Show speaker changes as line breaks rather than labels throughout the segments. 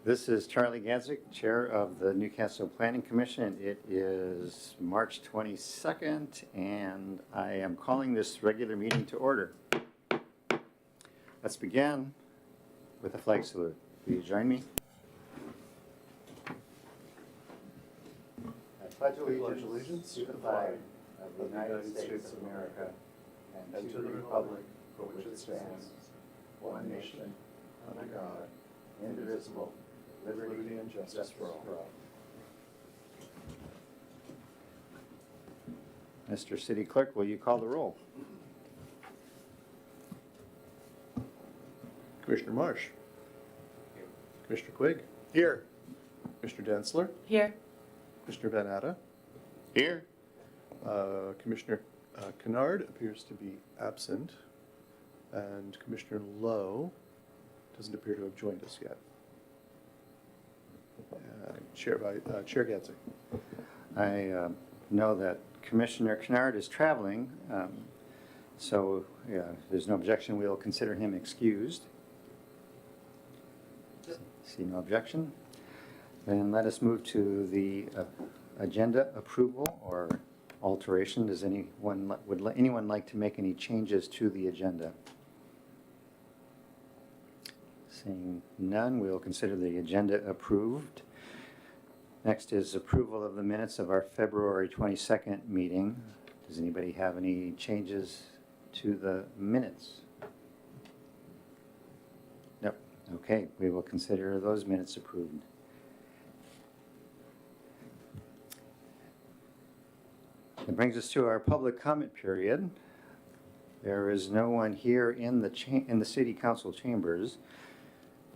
This is Charlie Gadzik, Chair of the Newcastle Planning Commission. It is March 22nd, and I am calling this regular meeting to order. Let's begin with a flag salute. Will you join me? I pledge allegiance to the flag of the United States of America and to the republic for which it stands, one nation, under God, indivisible, liberty and justice for all. Mr. City Clerk, will you call the roll?
Commissioner Marsh. Commissioner Quigg.
Here.
Commissioner Densler.
Here.
Commissioner Van Atta.
Here.
Commissioner Kennard appears to be absent. And Commissioner Lowe doesn't appear to have joined us yet. Chair Gadzik.
I know that Commissioner Kennard is traveling, so if there's no objection, we'll consider him excused. See no objection. Then let us move to the agenda approval or alteration. Does anyone like to make any changes to the agenda? Seeing none, we'll consider the agenda approved. Next is approval of the minutes of our February 22nd meeting. Does anybody have any changes to the minutes? Nope. Okay, we will consider those minutes approved. That brings us to our public comment period. There is no one here in the City Council chambers.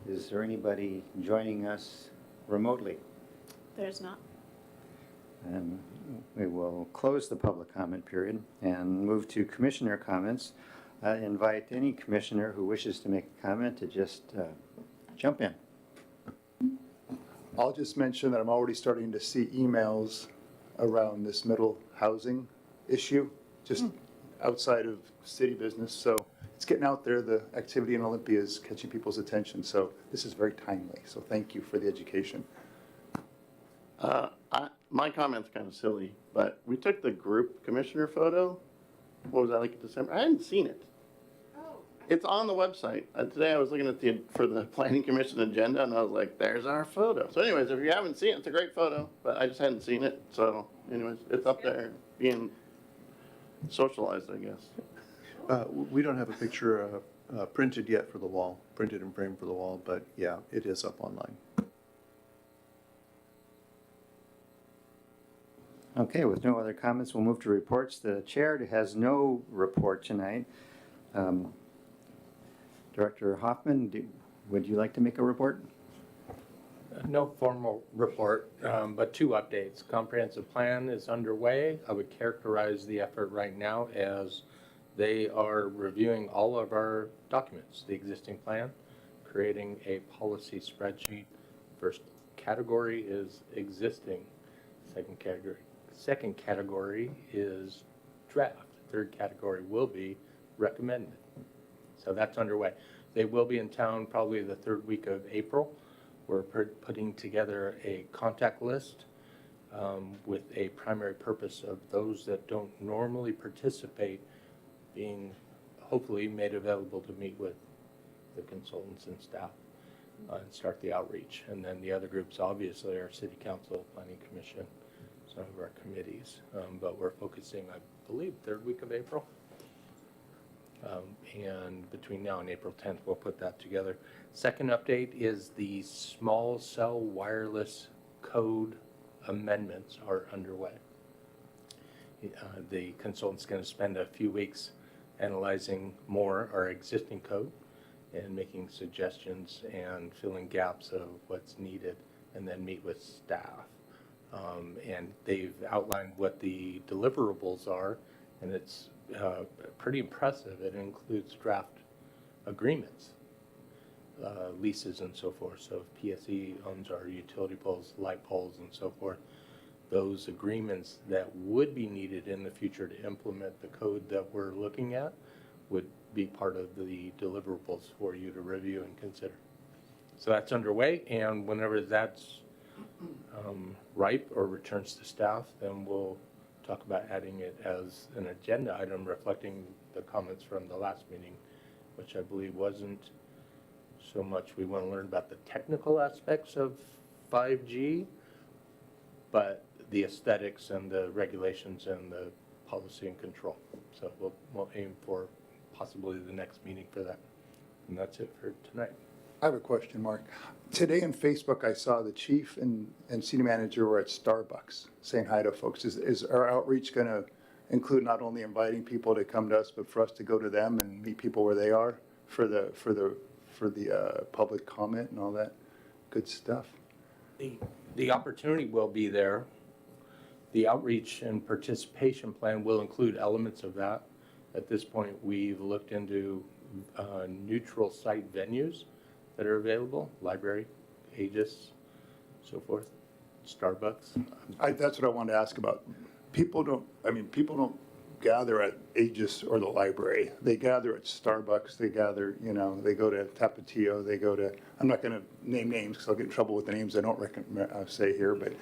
Is there anybody joining us remotely?
There's not.
And we will close the public comment period and move to commissioner comments. I invite any commissioner who wishes to make a comment to just jump in.
I'll just mention that I'm already starting to see emails around this middle housing issue, just outside of city business. So it's getting out there. The activity in Olympia is catching people's attention. So this is very timely. So thank you for the education.
My comment's kind of silly, but we took the group commissioner photo. What was that, like in December? I hadn't seen it.
Oh.
It's on the website. Today I was looking at for the planning commission agenda, and I was like, there's our photo. So anyways, if you haven't seen it, it's a great photo, but I just hadn't seen it. So anyways, it's up there being socialized, I guess.
We don't have a picture printed yet for the wall, printed and framed for the wall, but yeah, it is up online.
Okay, with no other comments, we'll move to reports. The chair has no report tonight. Director Hoffman, would you like to make a report?
No formal report, but two updates. Comprehensive plan is underway. I would characterize the effort right now as they are reviewing all of our documents, the existing plan, creating a policy spreadsheet. First category is existing. Second category is draft. Third category will be recommended. So that's underway. They will be in town probably the third week of April. We're putting together a contact list with a primary purpose of those that don't normally participate being hopefully made available to meet with the consultants and staff and start the outreach. And then the other groups obviously are City Council, Planning Commission, some of our committees, but we're focusing, I believe, third week of April. And between now and April 10th, we'll put that together. Second update is the small cell wireless code amendments are underway. The consultant's going to spend a few weeks analyzing more our existing code and making suggestions and filling gaps of what's needed, and then meet with staff. And they've outlined what the deliverables are, and it's pretty impressive. It includes draft agreements, leases and so forth. So if PSE owns our utility poles, light poles and so forth, those agreements that would be needed in the future to implement the code that we're looking at would be part of the deliverables for you to review and consider. So that's underway, and whenever that's ripe or returns to staff, then we'll talk about adding it as an agenda item reflecting the comments from the last meeting, which I believe wasn't so much we want to learn about the technical aspects of 5G, but the aesthetics and the regulations and the policy and control. So we'll aim for possibly the next meeting for that. And that's it for tonight.
I have a question, Mark. Today on Facebook, I saw the chief and city manager were at Starbucks saying hi to folks. Is our outreach going to include not only inviting people to come to us, but for us to go to them and meet people where they are for the public comment and all that good stuff?
The opportunity will be there. The outreach and participation plan will include elements of that. At this point, we've looked into neutral site venues that are available, library, Aegis, so forth, Starbucks.
That's what I wanted to ask about. People don't gather at Aegis or the library. They gather at Starbucks, they gather, they go to Tapatio, they go to, I'm not gonna name names because I'll get in trouble with the names I don't say here, but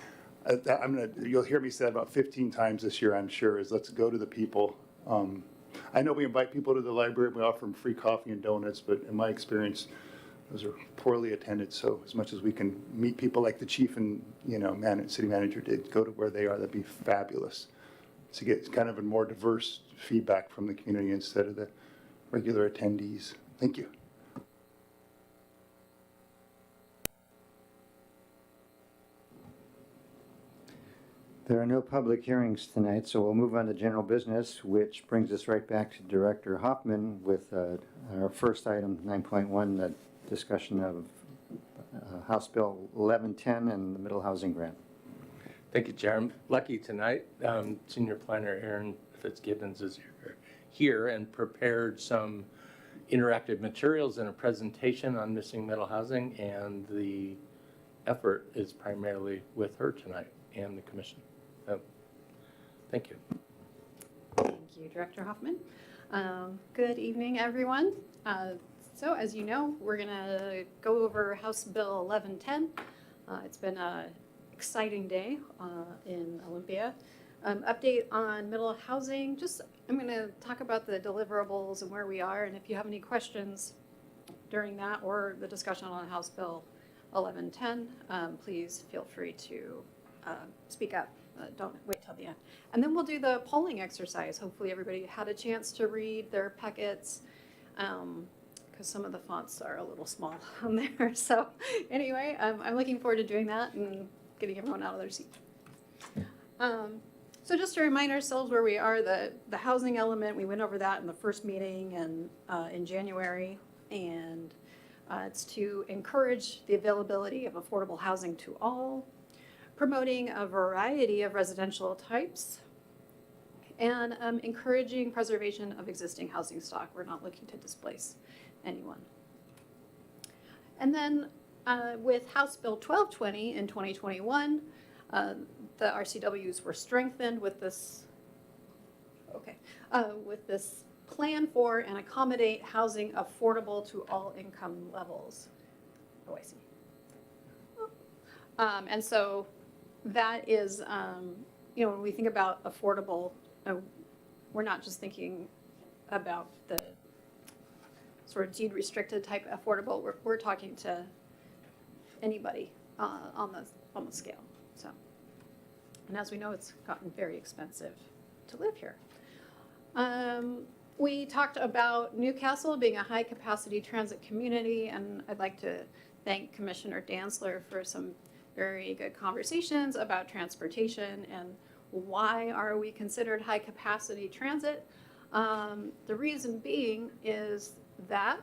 you'll hear me say that about 15 times this year, I'm sure, is let's go to the people. I know we invite people to the library, we offer them free coffee and donuts, but in my experience, those are poorly attended. So as much as we can meet people like the chief and, city manager did, go to where they are, that'd be fabulous. To get kind of a more diverse feedback from the community instead of the regular attendees. Thank you.
There are no public hearings tonight, so we'll move on to general business, which brings us right back to Director Hoffman with our first item, 9.1, the discussion of House Bill 1110 and the Middle Housing Grant.
Thank you, Chair. I'm lucky tonight. Senior Planner Aaron Fitzgibbons is here and prepared some interactive materials and a presentation on missing middle housing, and the effort is primarily with her tonight and the commission. Thank you.
Thank you, Director Hoffman. Good evening, everyone. So as you know, we're going to go over House Bill 1110. It's been an exciting day in Olympia. Update on middle housing. I'm going to talk about the deliverables and where we are, and if you have any questions during that or the discussion on House Bill 1110, please feel free to speak up. Don't wait till the end. And then we'll do the polling exercise. Hopefully everybody had a chance to read their packets, because some of the fonts are a little small on there. So anyway, I'm looking forward to doing that and getting everyone out of their seat. So just to remind ourselves where we are, the housing element, we went over that in the first meeting and in January, and it's to encourage the availability of affordable housing to all, promoting a variety of residential types, and encouraging preservation of existing housing stock. We're not looking to displace anyone. And then with House Bill 1220 in 2021, the RCWs were strengthened with this, with this plan for and accommodate housing affordable to all income levels. Oh, I see. And so that is, when we think about affordable, we're not just thinking about the sort of deed restricted type affordable. We're talking to anybody on the scale. So, and as we know, it's gotten very expensive to live here. We talked about Newcastle being a high capacity transit community, and I'd like to thank Commissioner Dantzler for some very good conversations about transportation and why are we considered high capacity transit. The reason being is that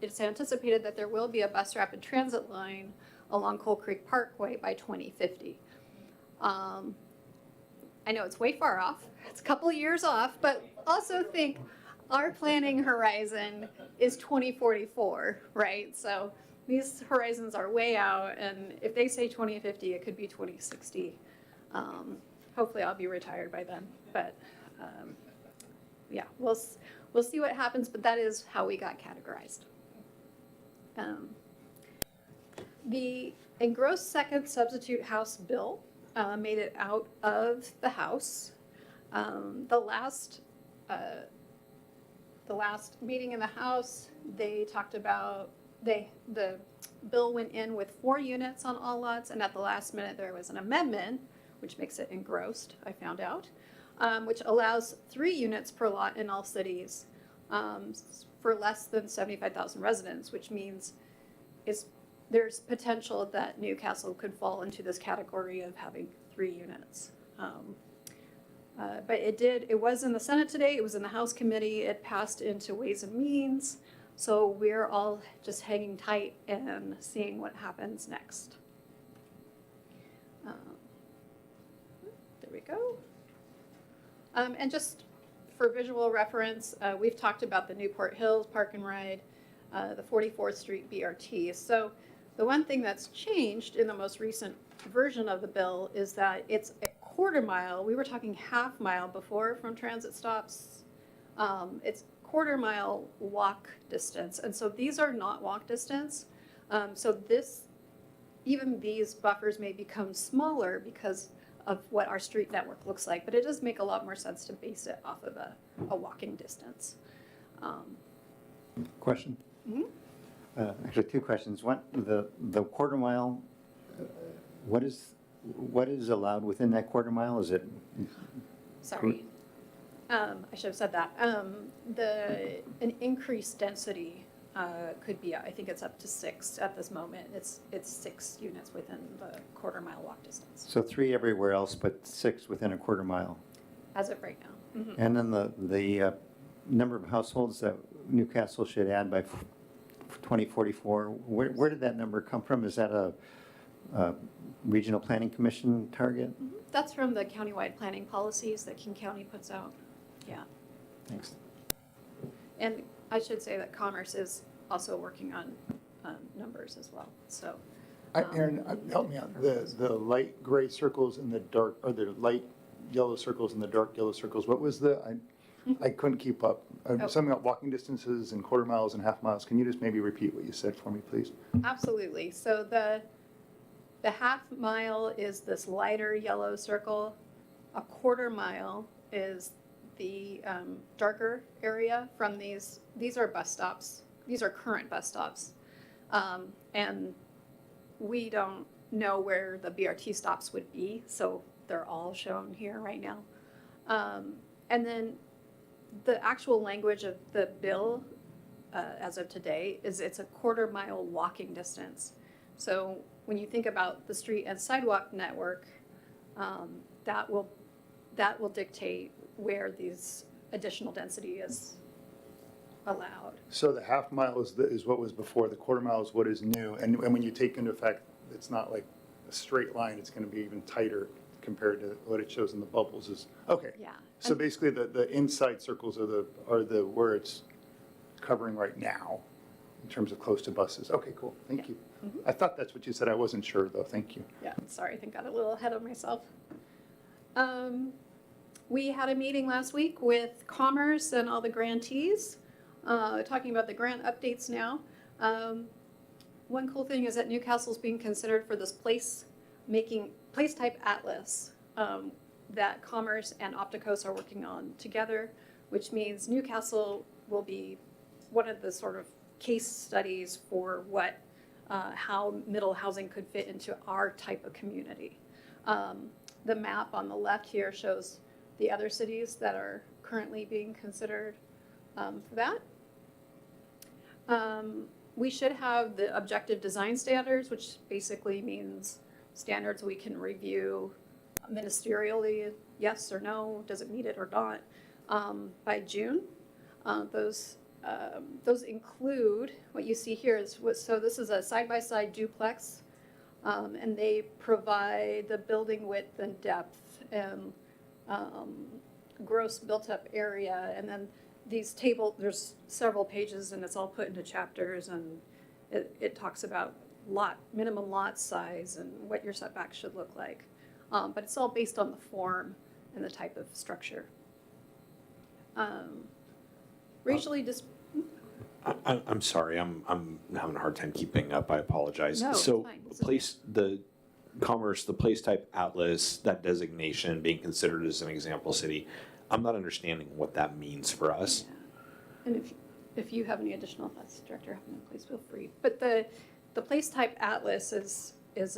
it's anticipated that there will be a bus rapid transit line along Coal Creek Parkway by 2050. I know it's way far off, it's a couple of years off, but also think our planning horizon is 2044, right? So these horizons are way out, and if they say 2050, it could be 2060. Hopefully I'll be retired by then, but yeah, we'll see what happens, but that is how we got categorized. The engrossed second substitute House bill made it out of the House. The last meeting in the House, they talked about, the bill went in with 4 units on all lots, and at the last minute, there was an amendment, which makes it engrossed, I found out, which allows 3 units per lot in all cities for less than 75,000 residents, which means there's potential that Newcastle could fall into this category of having 3 units. But it was in the Senate today, it was in the House committee, it passed into Ways and Means, so we're all just hanging tight and seeing what happens next. There we go. And just for visual reference, we've talked about the Newport Hills Park and Ride, the 44th Street BRT. So the one thing that's changed in the most recent version of the bill is that it's a quarter mile. We were talking half mile before from transit stops. It's quarter mile walk distance. And so these are not walk distance. So even these buffers may become smaller because of what our street network looks like, but it does make a lot more sense to base it off of a walking distance.
Question?
Mhm.
Actually, 2 questions. One, the quarter mile, what is allowed within that quarter mile? Is it?
Sorry. I should have said that. An increased density could be, I think it's up to 6 at this moment. It's 6 units within the quarter mile walk distance,
So 3 everywhere else, but 6 within a quarter mile.
as of right now. Mhm.
And then the number of households that Newcastle should add by 2044, where did that number come from? Is that a regional planning commission target?
That's from the countywide planning policies that King County puts out. Yeah.
Thanks.
And I should say that Commerce is also working on numbers as well, so.
Aaron, help me out. The light gray circles and the dark, or the light yellow circles and the dark yellow circles, what was I couldn't keep up.
Oh.
Something about walking distances and quarter miles and half miles. Can you just maybe repeat what you said for me, please?
Absolutely. So the half mile is this lighter yellow circle. A quarter mile is the darker area from these. These are bus stops. These are current bus stops. And we don't know where the BRT stops would be, so they're all shown here right now. And then the actual language of the bill as of today is it's a quarter mile walking distance. So when you think about the street and sidewalk network, that will dictate where these additional density is allowed.
So the half mile is what was before, the quarter mile is what is new. And when you take into effect, it's not like a straight line, it's going to be even tighter compared to what it shows in the bubbles is, okay.
Yeah.
So basically the inside circles are the where it's covering right now in terms of close to buses. Okay, cool, thank you. I thought that's what you said, I wasn't sure though, thank you.
Yeah, sorry, I think I got a little ahead of myself. We had a meeting last week with Commerce and all the grantees, talking about the grant updates now. One cool thing is that Newcastle's being considered for this place type atlas that Commerce and Opticos are working on together, which means Newcastle will be one of the sort of case studies for how middle housing could fit into our type of community. The map on the left here shows the other cities that are currently being considered for that. We should have the objective design standards, which basically means standards we can review ministerially, yes or no, does it meet it or not, by June. Those include what you see here so this is a side-by-side duplex, and they provide the building width and depth and gross built-up area, and then there's several pages and it's all put into chapters, and it talks about minimum lot size and what your setbacks should look like. But it's all based on the form and the type of structure. Racially
I'm sorry, I'm having a hard time keeping up, I apologize.
No, it's
So,
fine. It's
place, the commerce, the place type atlas, that designation being considered as an example city, I'm not understanding what that means for us.
And if you have any additional thoughts, Director Huffman, please feel free. But the place type atlas is it's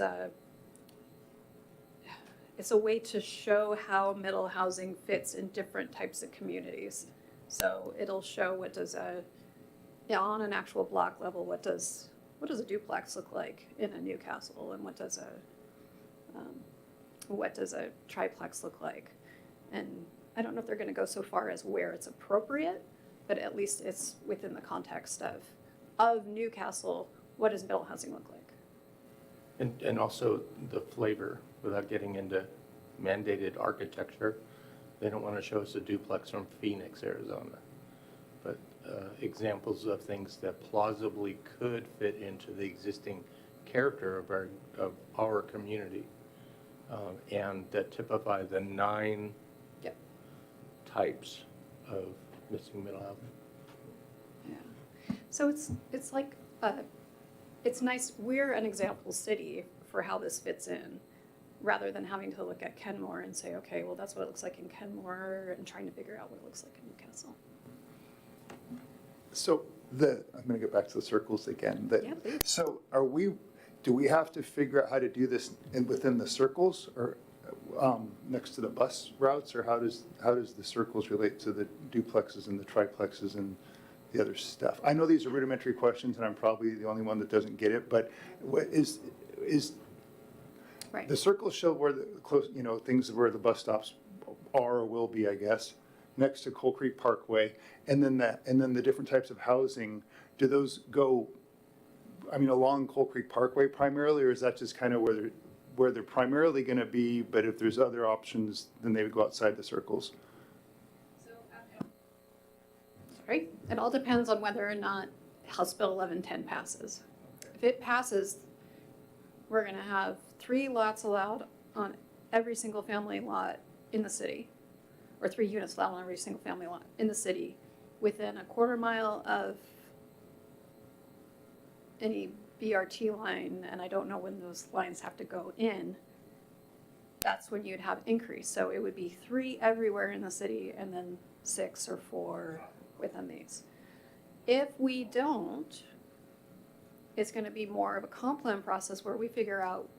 a way to show how middle housing fits in different types of communities. So it'll show what does on an actual block level, what does a duplex look like in a Newcastle, and what does a triplex look like? And I don't know if they're going to go so far as where it's appropriate, but at least it's within the context of Newcastle. What does middle housing look like?
And also the flavor, without getting into mandated architecture. They don't want to show us a duplex from Phoenix, Arizona. But examples of things that plausibly could fit into the existing character of our community. And that typify the 9
Yep.
types of missing middle housing.
Yeah. So it's like it's nice. We're an example city for how this fits in, rather than having to look at Kenmore and say, okay, well, that's what it looks like in Kenmore, and trying to figure out what it looks like in Newcastle.
So I'm going to get back to the circles again.
Yeah, please.
So do we have to figure out how to do this within the circles, or next to the bus routes, or how does the circles relate to the duplexes and the triplexes and the other stuff? I know these are rudimentary questions, and I'm probably the only one that doesn't get it, but what is
Right.
the circles show where the close, things where the bus stops are or will be, I guess, next to Coal Creek Parkway, and then the different types of housing. Do those go, along Coal Creek Parkway primarily, or is that just kind of where they're primarily going to be? But if there's other options, then they would go outside the circles.
Sorry. It all depends on whether or not House Bill 1110 passes. If it passes, we're going to have 3 lots allowed on every single family lot in the city, or 3 units allowed on every single family lot in the city, within a quarter mile of any BRT line, and I don't know when those lines have to go in. That's when you'd have increase. So it would be 3 everywhere in the city, and then 6 or 4 within these. If we don't, it's going to be more of a comp plan process where we figure out,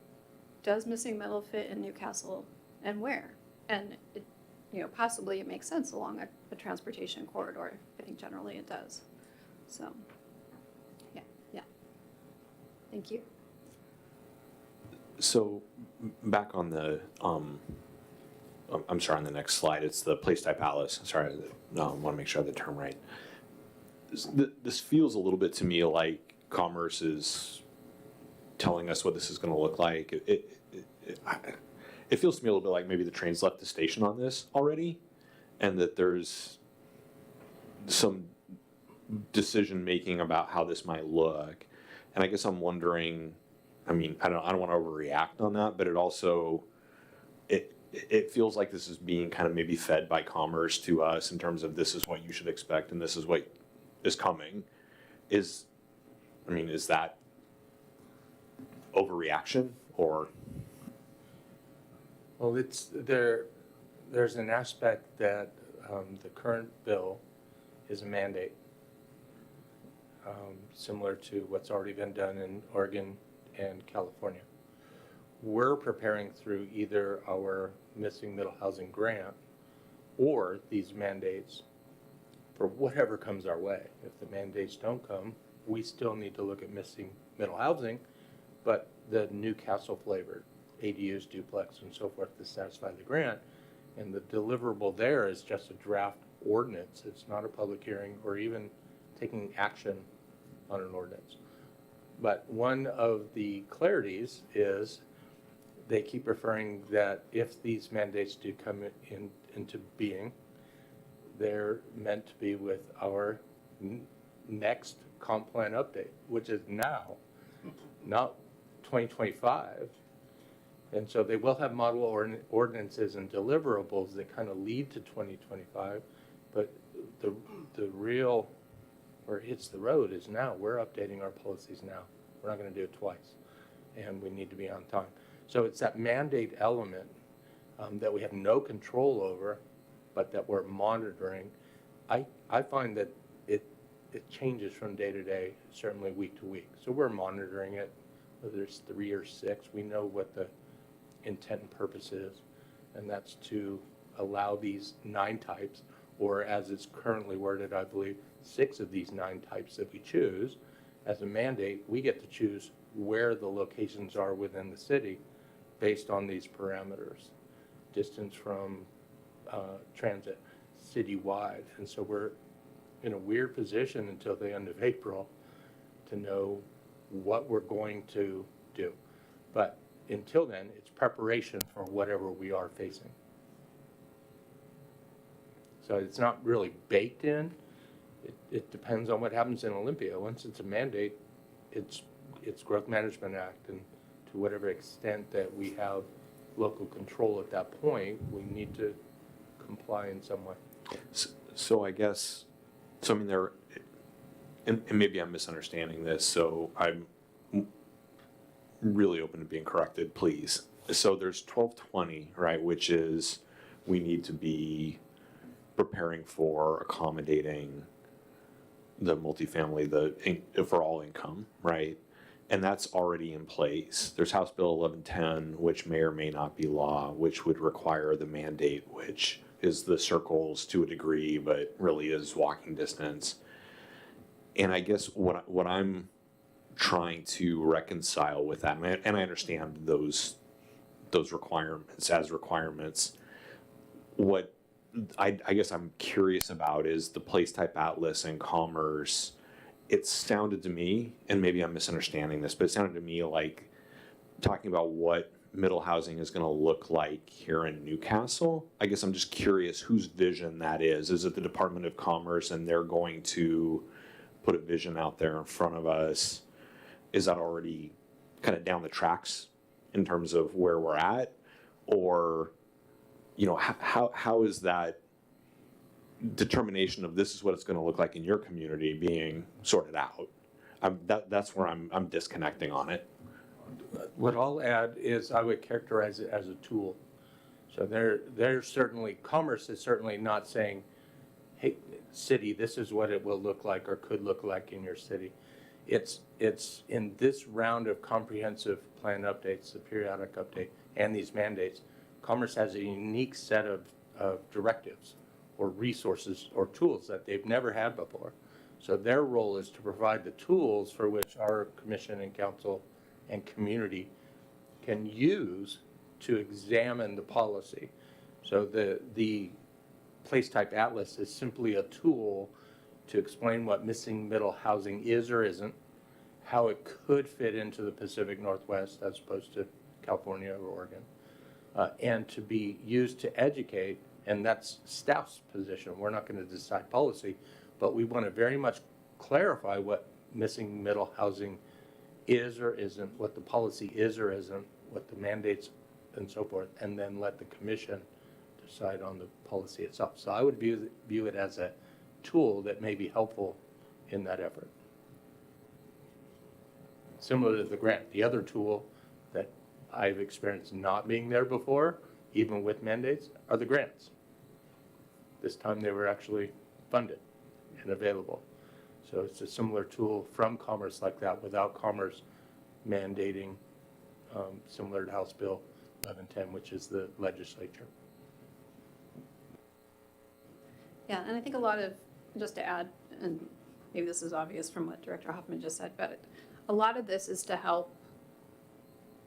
does missing middle fit in Newcastle and where? And possibly it makes sense along a transportation corridor. I think generally it does. So, yeah. Thank you.
So back on the, I'm sorry, on the next slide, it's the place type atlas. Sorry, I want to make sure I have the term right. This feels a little bit to me like Commerce is telling us what this is going to look like. It feels to me a little bit like maybe the train's left the station on this already, and that there's some decision making about how this might look. And I guess I'm wondering, I don't want to overreact on that, but it also, it feels like this is being kind of maybe fed by Commerce to us in terms of this is what you should expect and this is what is coming. Is that overreaction or?
Well, there's an aspect that the current bill is a mandate, similar to what's already been done in Oregon and California. We're preparing through either our missing middle housing grant or these mandates for whatever comes our way. If the mandates don't come, we still need to look at missing middle housing, but the Newcastle flavored ADUs, duplex, and so forth to satisfy the grant. And the deliverable there is just a draft ordinance. It's not a public hearing or even taking action on an ordinance. But one of the clarities is they keep referring that if these mandates do come into being, they're meant to be with our next comp plan update, which is now, not 2025. And so they will have model ordinances and deliverables that kind of lead to 2025, but the real where it hits the road is now. We're updating our policies now. We're not going to do it twice, and we need to be on time. So it's that mandate element that we have no control over, but that we're monitoring. I find that it changes from day to day, certainly week to week. So we're monitoring it, whether it's 3 or 6. We know what the intent and purpose is, and that's to allow these 9 types, or as it's currently worded, I believe, 6 of these 9 types that we choose. As a mandate, we get to choose where the locations are within the city based on these parameters. Distance from transit, citywide. And so we're in a weird position until the end of April to know what we're going to do. But until then, it's preparation for whatever we are facing. So it's not really baked in. It depends on what happens in Olympia. Once it's a mandate, it's Growth Management Act, and to whatever extent that we have local control at that point, we need to comply in some way.
So I guess, so I mean, there, and maybe I'm misunderstanding this, so I'm really open to being corrected, please. So there's 1220, right, which is we need to be preparing for accommodating the multifamily, for all income, right? And that's already in place. There's House Bill 1110, which may or may not be law, which would require the mandate, which is the circles to a degree, but really is walking distance. And I guess what I'm trying to reconcile with that, and I understand those requirements as requirements. What I guess I'm curious about is the place type atlas and Commerce. It sounded to me, and maybe I'm misunderstanding this, but it sounded to me like talking about what middle housing is going to look like here in Newcastle. I guess I'm just curious whose vision that is. Is it the Department of Commerce and they're going to put a vision out there in front of us? Is that already kind of down the tracks in terms of where we're at? Or, you know, how is that determination of this is what it's going to look like in your community being sorted out? That's where I'm disconnecting on it.
What I'll add is I would characterize it as a tool. So there's certainly, Commerce is certainly not saying, hey, city, this is what it will look like or could look like in your city. It's in this round of comprehensive plan updates, the periodic update, and these mandates, Commerce has a unique set of directives or resources or tools that they've never had before. So their role is to provide the tools for which our commission and council and community can use to examine the policy. So the place type atlas is simply a tool to explain what missing middle housing is or isn't, how it could fit into the Pacific Northwest as opposed to California or Oregon, and to be used to educate. And that's staff's position. We're not going to decide policy, but we want to very much clarify what missing middle housing is or isn't, what the policy is or isn't, what the mandates and so forth, and then let the commission decide on the policy itself. So I would view it as a tool that may be helpful in that effort. Similar to the grant, the other tool that I've experienced not being there before, even with mandates, are the grants. This time they were actually funded and available. So it's a similar tool from Commerce like that, without Commerce mandating, similar to House Bill 1110, which is the legislature.
Yeah, and I think a lot of, just to add, and maybe this is obvious from what Director Hoffman just said, but a lot of this is to help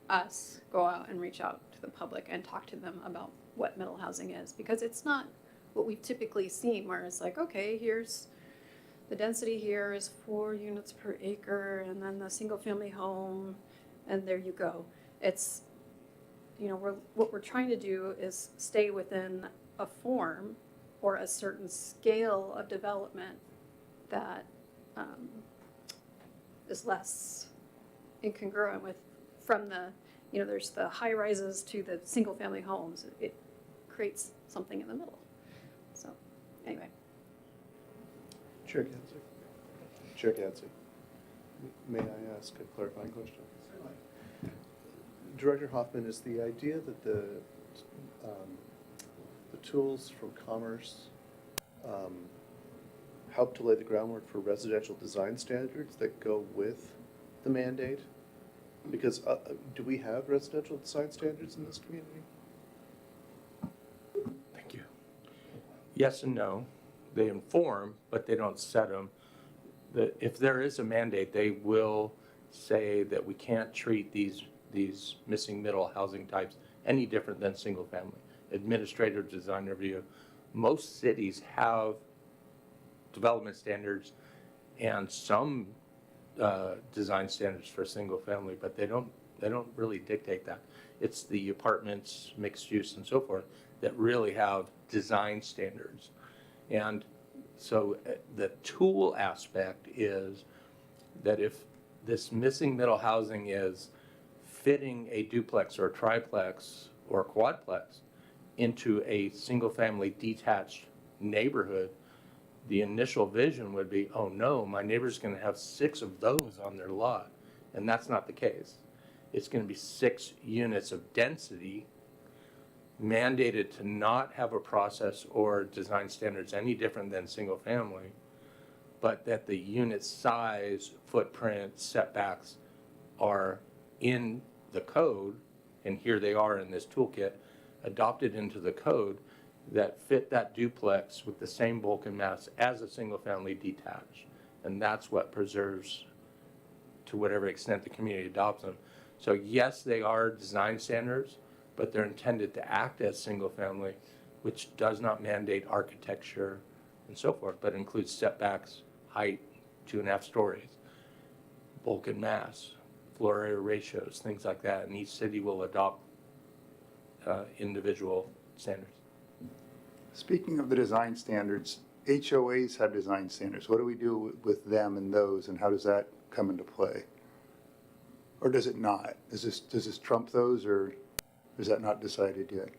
us go out and reach out to the public and talk to them about what middle housing is, because it's not what we've typically seen, where it's like, okay, here's the density here is 4 units per acre, and then the single family home, and there you go. It's, you know, what we're trying to do is stay within a form or a certain scale of development that is less incongruent with, from the, you know, there's the high rises to the single family homes. It creates something in the middle. So anyway.
Chair Gensler. Chair Gadsby. May I ask a clarifying question? Certainly. Director Hoffman, is the idea that the tools from Commerce help to lay the groundwork for residential design standards that go with the mandate? Because do we have residential design standards in this community?
Thank you. Yes and no. They inform, but they don't set them. If there is a mandate, they will say that we can't treat these missing middle housing types any different than single family. Administrative design review. Most cities have development standards and some design standards for single family, but they don't really dictate that. It's the apartments, mixed use and so forth that really have design standards. And so the tool aspect is that if this missing middle housing is fitting a duplex or a triplex or a quadplex into a single family detached neighborhood, the initial vision would be, oh no, my neighbor's going to have 6 of those on their lot. And that's not the case. It's going to be 6 units of density mandated to not have a process or design standards any different than single family, but that the unit size, footprint, setbacks are in the code, and here they are in this toolkit, adopted into the code that fit that duplex with the same bulk and mass as a single family detached. And that's what preserves, to whatever extent the community adopts them. So yes, they are design standards, but they're intended to act as single family, which does not mandate architecture and so forth, but includes setbacks, height, 2.5 stories, bulk and mass, floor area ratios, things like that. And each city will adopt individual standards.
Speaking of the design standards, HOAs have design standards. What do we do with them and those, and how does that come into play? Or does it not? Does this trump those, or is that not decided yet?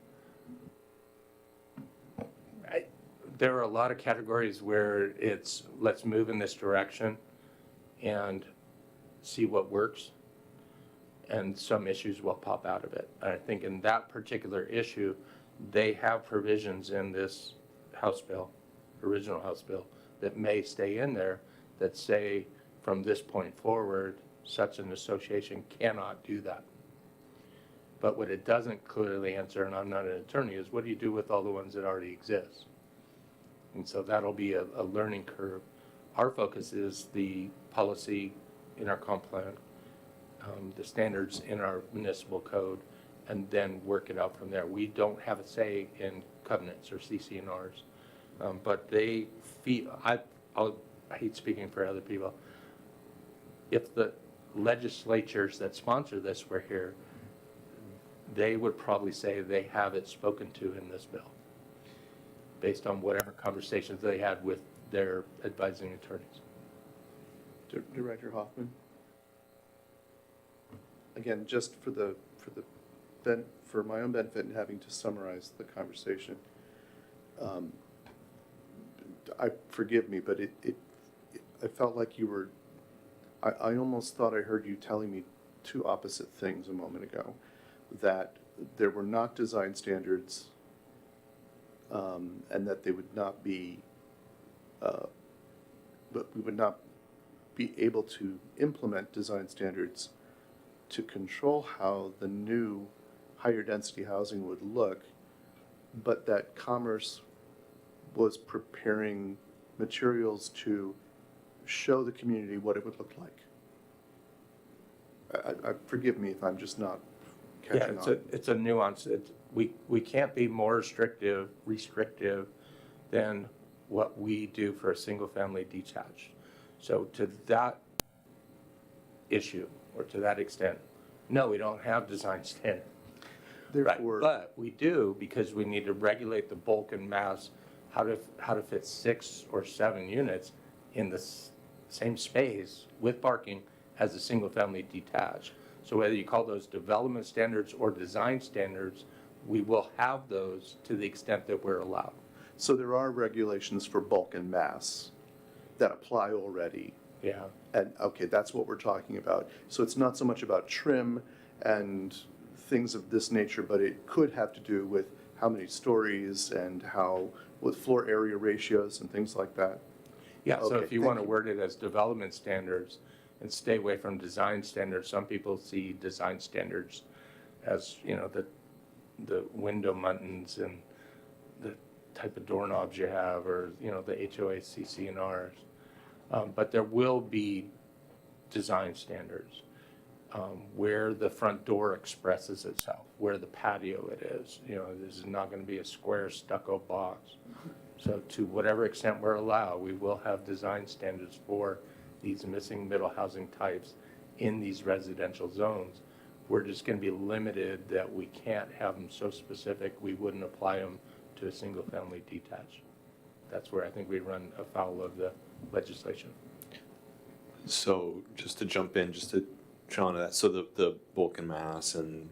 There are a lot of categories where it's let's move in this direction and see what works, and some issues will pop out of it. I think in that particular issue, they have provisions in this House bill, original House bill, that may stay in there that say from this point forward, such an association cannot do that. But what it doesn't clearly answer, and I'm not an attorney, is what do you do with all the ones that already exist? And so that'll be a learning curve. Our focus is the policy in our comp plan, the standards in our municipal code, and then work it out from there. We don't have a say in covenants or CC&Rs, but they feel, I hate speaking for other people. If the legislatures that sponsor this were here, they would probably say they have it spoken to in this bill, based on whatever conversations they had with their advising attorneys.
Director Hoffman? Again, just for my own benefit and having to summarize the conversation, forgive me, but I felt like you were, I almost thought I heard you telling me 2 opposite things a moment ago, that there were not design standards and that they would not be, but we would not be able to implement design standards to control how the new higher density housing would look, but that Commerce was preparing materials to show the community what it would look like. Forgive me if I'm just not catching on.
It's a nuance. We can't be more restrictive than what we do for a single family detached. So to that issue, or to that extent, no, we don't have design standards.
Therefore,
Right, but we do, because we need to regulate the bulk and mass, how to fit 6 or 7 units in the same space with parking as a single family detached. So whether you call those development standards or design standards, we will have those to the extent that we're allowed.
so there are regulations for bulk and mass that apply already
Yeah.
And, okay, that's what we're talking about. So it's not so much about trim and things of this nature, but it could have to do with how many stories and how, with floor area ratios and things like that.
Yeah, so
Okay,
if you
thank
want to
you.
word it as development standards and stay away from design standards, some people see design standards as, you know, the window muntins and the type of doorknobs you have, or, you know, the HOA, CC&Rs. But there will be design standards, where the front door expresses itself, where the patio it is. You know, this is not going to be a square stucco box. So to whatever extent we're allowed, we will have design standards for these missing middle housing types in these residential zones. We're just going to be limited that we can't have them so specific, we wouldn't apply them to a single-family detached. That's where I think we run afoul of the legislation.
So just to jump in, just to try on that, so the bulk and mass and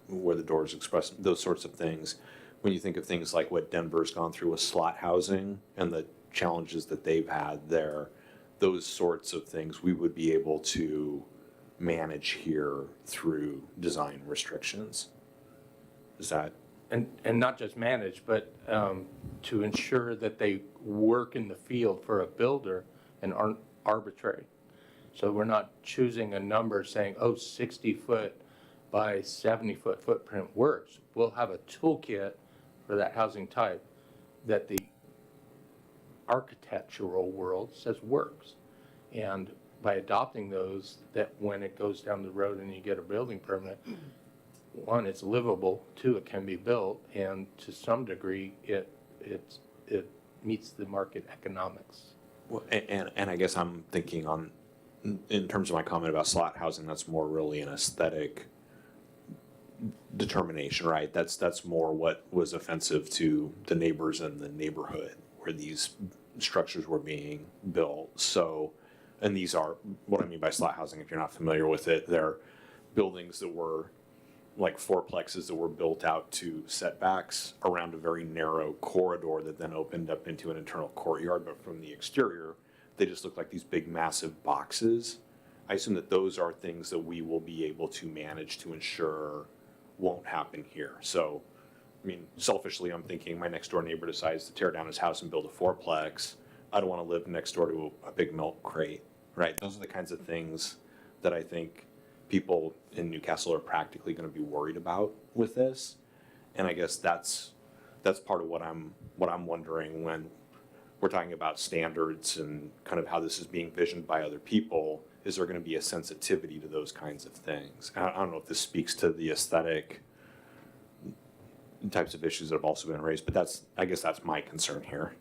where the doors express, those sorts of things, when you think of things like what Denver's gone through with slot housing and the challenges that they've had there, those sorts of things we would be able to manage here through design restrictions. Is that?
And not just manage, but to ensure that they work in the field for a builder and aren't arbitrary. So we're not choosing a number saying, oh, 60-foot by 70-foot footprint works. We'll have a toolkit for that housing type that the architectural world says works. And by adopting those, that when it goes down the road and you get a building permit, one, it's livable, two, it can be built, and to some degree, it meets the market economics.
Well, and I guess I'm thinking on, in terms of my comment about slot housing, that's more really an aesthetic determination, right? That's more what was offensive to the neighbors in the neighborhood where these structures were being built. So, and these are, what I mean by slot housing, if you're not familiar with it, they're buildings that were like fourplexes that were built out to setbacks around a very narrow corridor that then opened up into an internal courtyard, but from the exterior, they just look like these big massive boxes. I assume that those are things that we will be able to manage to ensure won't happen here. So, I mean, selfishly, I'm thinking my next door neighbor decides to tear down his house and build a fourplex. I don't want to live next door to a big milk crate, right? Those are the kinds of things that I think people in Newcastle are practically going to be worried about with this. And I guess that's part of what I'm wondering when we're talking about standards and kind of how this is being visioned by other people. Is there going to be a sensitivity to those kinds of things? I don't know if this speaks to the aesthetic types of issues that have also been raised, but I guess that's my concern here.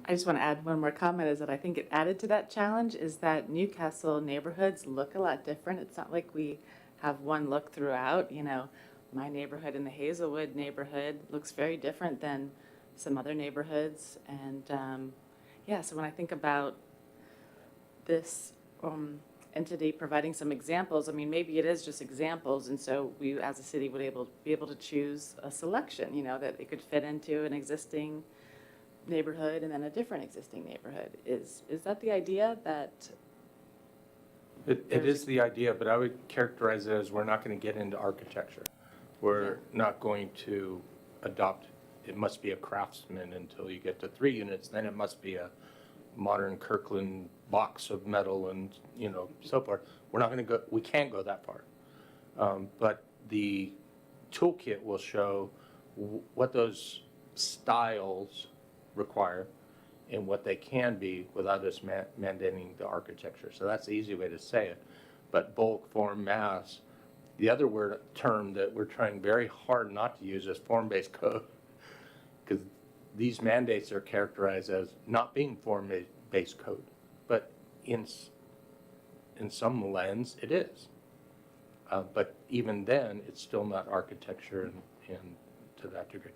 I just want to add one more comment, is that I think it added to that challenge is that Newcastle neighborhoods look a lot different. It's not like we have one look throughout. You know, my neighborhood in the Hazelwood neighborhood looks very different than some other neighborhoods. And yeah, so when I think about this entity providing some examples, I mean, maybe it is just examples. And so we as a city would be able to choose a selection, you know, that it could fit into an existing neighborhood and then a different existing neighborhood. Is that the idea that?
It is the idea, but I would characterize it as we're not going to get into architecture. We're not going to adopt, it must be a Craftsman until you get to 3 units, then it must be a modern Kirkland box of metal and, you know, so forth. We're not going to go, we can't go that far. But the toolkit will show what those styles require and what they can be without us mandating the architecture. So that's the easy way to say it. But bulk, form, mass, the other term that we're trying very hard not to use is form-based code, because these mandates are characterized as not being form-based code, but in some lens it is. But even then, it's still not architecture and to that degree.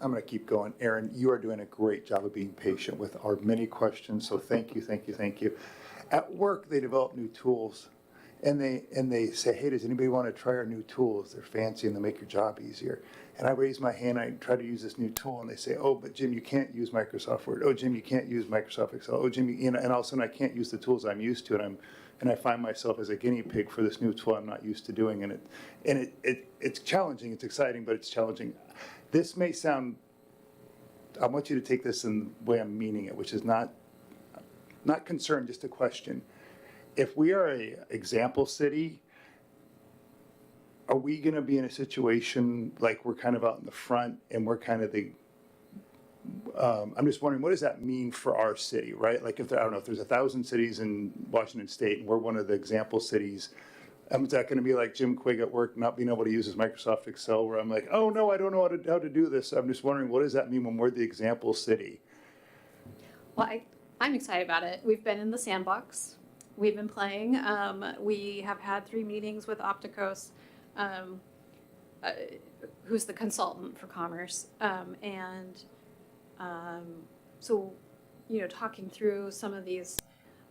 I'm going to keep going. Aaron, you are doing a great job of being patient with our many questions, so thank you, thank you, thank you. At work, they develop new tools, And they say, hey, does anybody want to try our new tools? They're fancy and they make your job easier. And I raise my hand, I try to use this new tool, and they say, oh, but Jim, you can't use Microsoft Word. Oh, Jim, you can't use Microsoft Excel. Oh, Jim, and all of a sudden I can't use the tools I'm used to, and I find myself as a guinea pig for this new tool I'm not used to doing. And it's challenging, it's exciting, but it's challenging. This may sound, I want you to take this in the way I'm meaning it, which is not concern, just a question. If we are a example city, are we going to be in a situation like we're kind of out in the front and we're kind of I'm just wondering, what does that mean for our city, right? Like if I don't know, if there's 1,000 cities in Washington State and we're one of the example cities, is that going to be like Jim Quigg at work not being able to use his Microsoft Excel where I'm like, oh no, I don't know how to do this. I'm just wondering, what does that mean when we're the example city?
Well, I'm excited about it. We've been in the sandbox. We've been playing. We have had 3 meetings with Opticos, who's the consultant for commerce. So, you know, talking through some of these,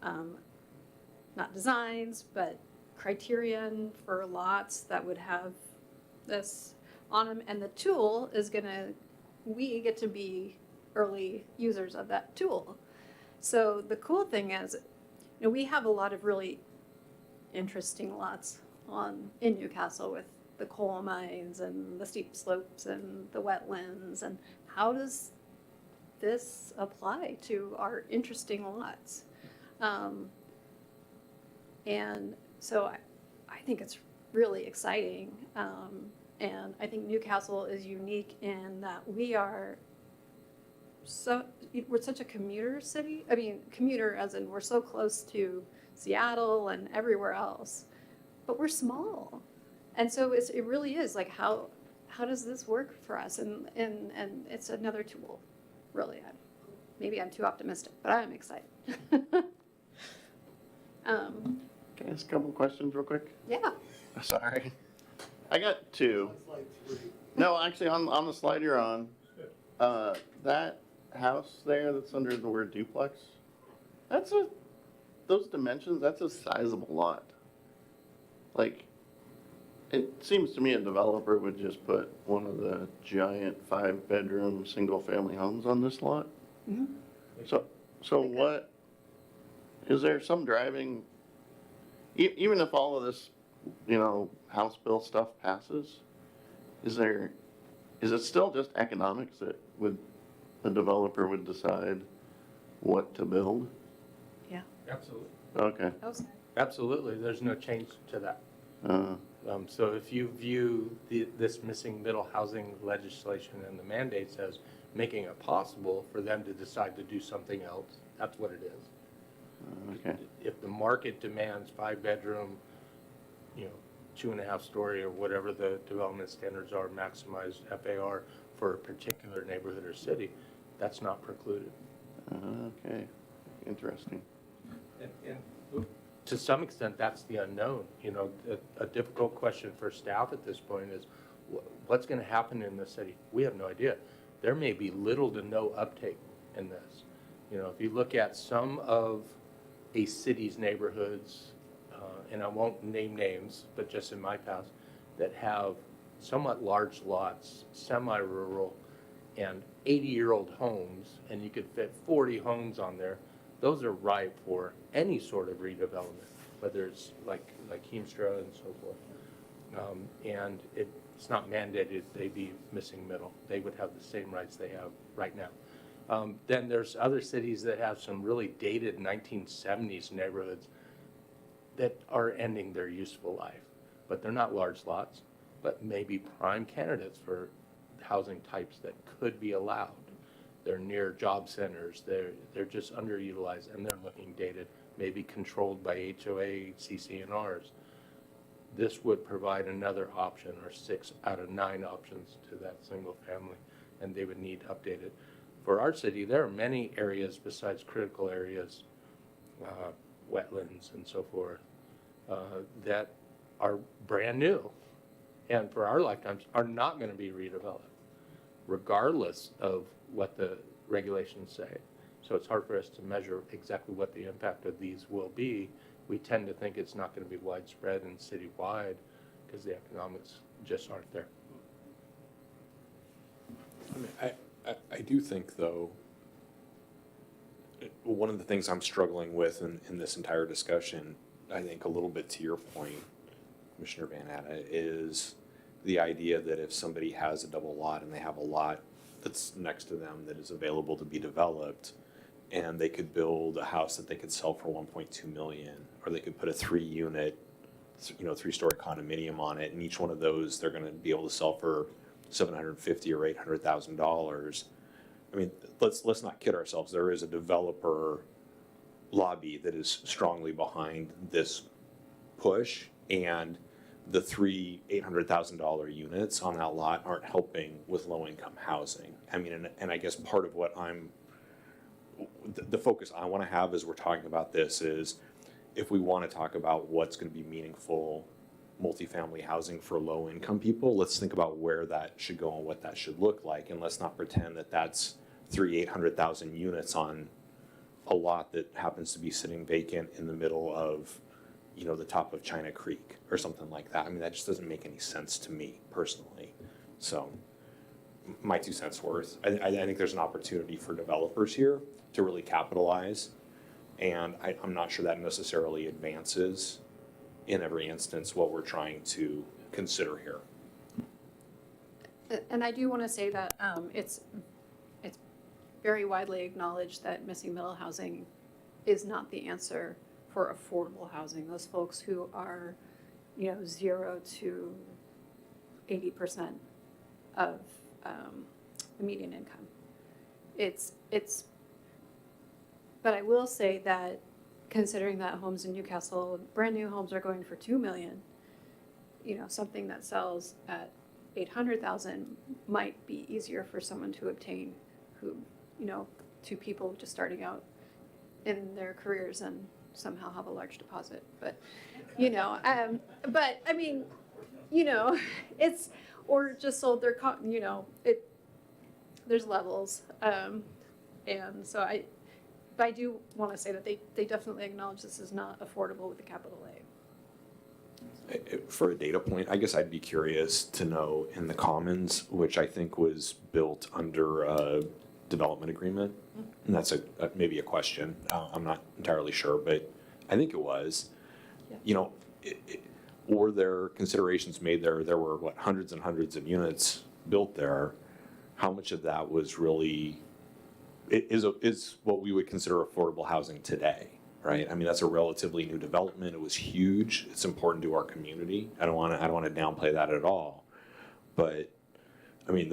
not designs, but criterion for lots that would have this on them. And the tool is we get to be early users of that tool. So the cool thing is, you know, we have a lot of really interesting lots in Newcastle with the coal mines and the steep slopes and the wetlands. And how does this apply to our interesting lots? And so I think it's really exciting. And I think Newcastle is unique in that we're such a commuter city. I mean, commuter as in we're so close to Seattle and everywhere else, but we're small. And so it really is like, how does this work for us? And it's another tool, really. Maybe I'm too optimistic, but I'm excited.
Can I ask a couple questions real quick?
Yeah.
Sorry. I got 2. No, actually, on the slide you're on, that house there that's under the word duplex, those dimensions, that's a sizable lot. Like, it seems to me a developer would just put one of the giant 5-bedroom, single-family homes on this lot.
Mm-hmm.
So what, is there some driving, even if all of this, you know, House bill stuff passes, is it still just economics that the developer would decide what to build?
Yeah.
Absolutely.
Okay.
Absolutely, there's no change to that. So if you view this missing middle housing legislation and the mandates as making it possible for them to decide to do something else, that's what it is.
Okay.
If the market demands 5-bedroom, you know, 2.5-story or whatever the development standards are, maximized FAR for a particular neighborhood or city, that's not precluded.
Okay, interesting.
And to some extent, that's the unknown. You know, a difficult question for staff at this point is, what's going to happen in the city? We have no idea. There may be little to no uptake in this. You know, if you look at some of a city's neighborhoods, and I won't name names, but just in my past, that have somewhat large lots, semi-rural, and 80-year-old homes, and you could fit 40 homes on there, those are ripe for any sort of redevelopment, whether it's like Heemstra and so forth. And it's not mandated they be missing middle. They would have the same rights they have right now. Then there's other cities that have some really dated 1970s neighborhoods that are ending their useful life, but they're not large lots, but maybe prime candidates for housing types that could be allowed. They're near job centers, they're just underutilized, and they're looking dated, maybe controlled by HOA, CCNRs. This would provide another option, or 6 out of 9 options to that single family, and they would need updated. For our city, there are many areas besides critical areas, wetlands and so forth, that are brand new, and for our lifetimes are not going to be redeveloped, regardless of what the regulations say. So it's hard for us to measure exactly what the impact of these will be we tend to think it's not going to be widespread and citywide because the economics just aren't there.
I mean, I do think, though, one of the things I'm struggling with in this entire discussion, I think a little bit to your point, Commissioner Van Atta, is the idea that if somebody has a double lot and they have a lot that's next to them that is available to be developed, and they could build a house that they could sell for 1.2 million, or they could put a 3-unit, 3-story condominium on it, and each one of those they're going to be able to sell for $750,000 or $800,000. I mean, let's not kid ourselves. There is a developer lobby that is strongly behind this push, and the 3 $800,000 units on that lot aren't helping with low-income housing. I mean, and I guess part of what the focus I want to have as we're talking about this is, if we want to talk about what's going to be meaningful multifamily housing for low-income people, let's think about where that should go and what that should look like, and let's not pretend that that's 3 $800,000 units on a lot that happens to be sitting vacant in the middle of, the top of China Creek or something like that. I mean, that just doesn't make any sense to me personally. So, my 2 cents worth. I think there's an opportunity for developers here to really capitalize, and I'm not sure that necessarily advances in every instance what we're trying to consider here.
And I do want to say that it's very widely acknowledged that missing middle housing is not the answer for affordable housing. Those folks who are, 0 to 80% of the median income. But I will say that considering that homes in Newcastle, brand new homes are going for $2 million, something that sells at $800,000 might be easier for someone to obtain who, two people just starting out in their careers and somehow have a large deposit. But, but I mean, it's, or just sold their, there's levels. And so but I do want to say that they definitely acknowledge this is not affordable with a capital A.
For a data point, I guess I'd be curious to know in the Commons, which I think was built under a development agreement, and that's maybe a question. I'm not entirely sure, but I think it was.
Yeah.
Were there considerations made there? There were hundreds and hundreds of units built there. How much of that was really is what we would consider affordable housing today, right? I mean, that's a relatively new development. It was huge. It's important to our community. I don't want to downplay that at all. But I mean,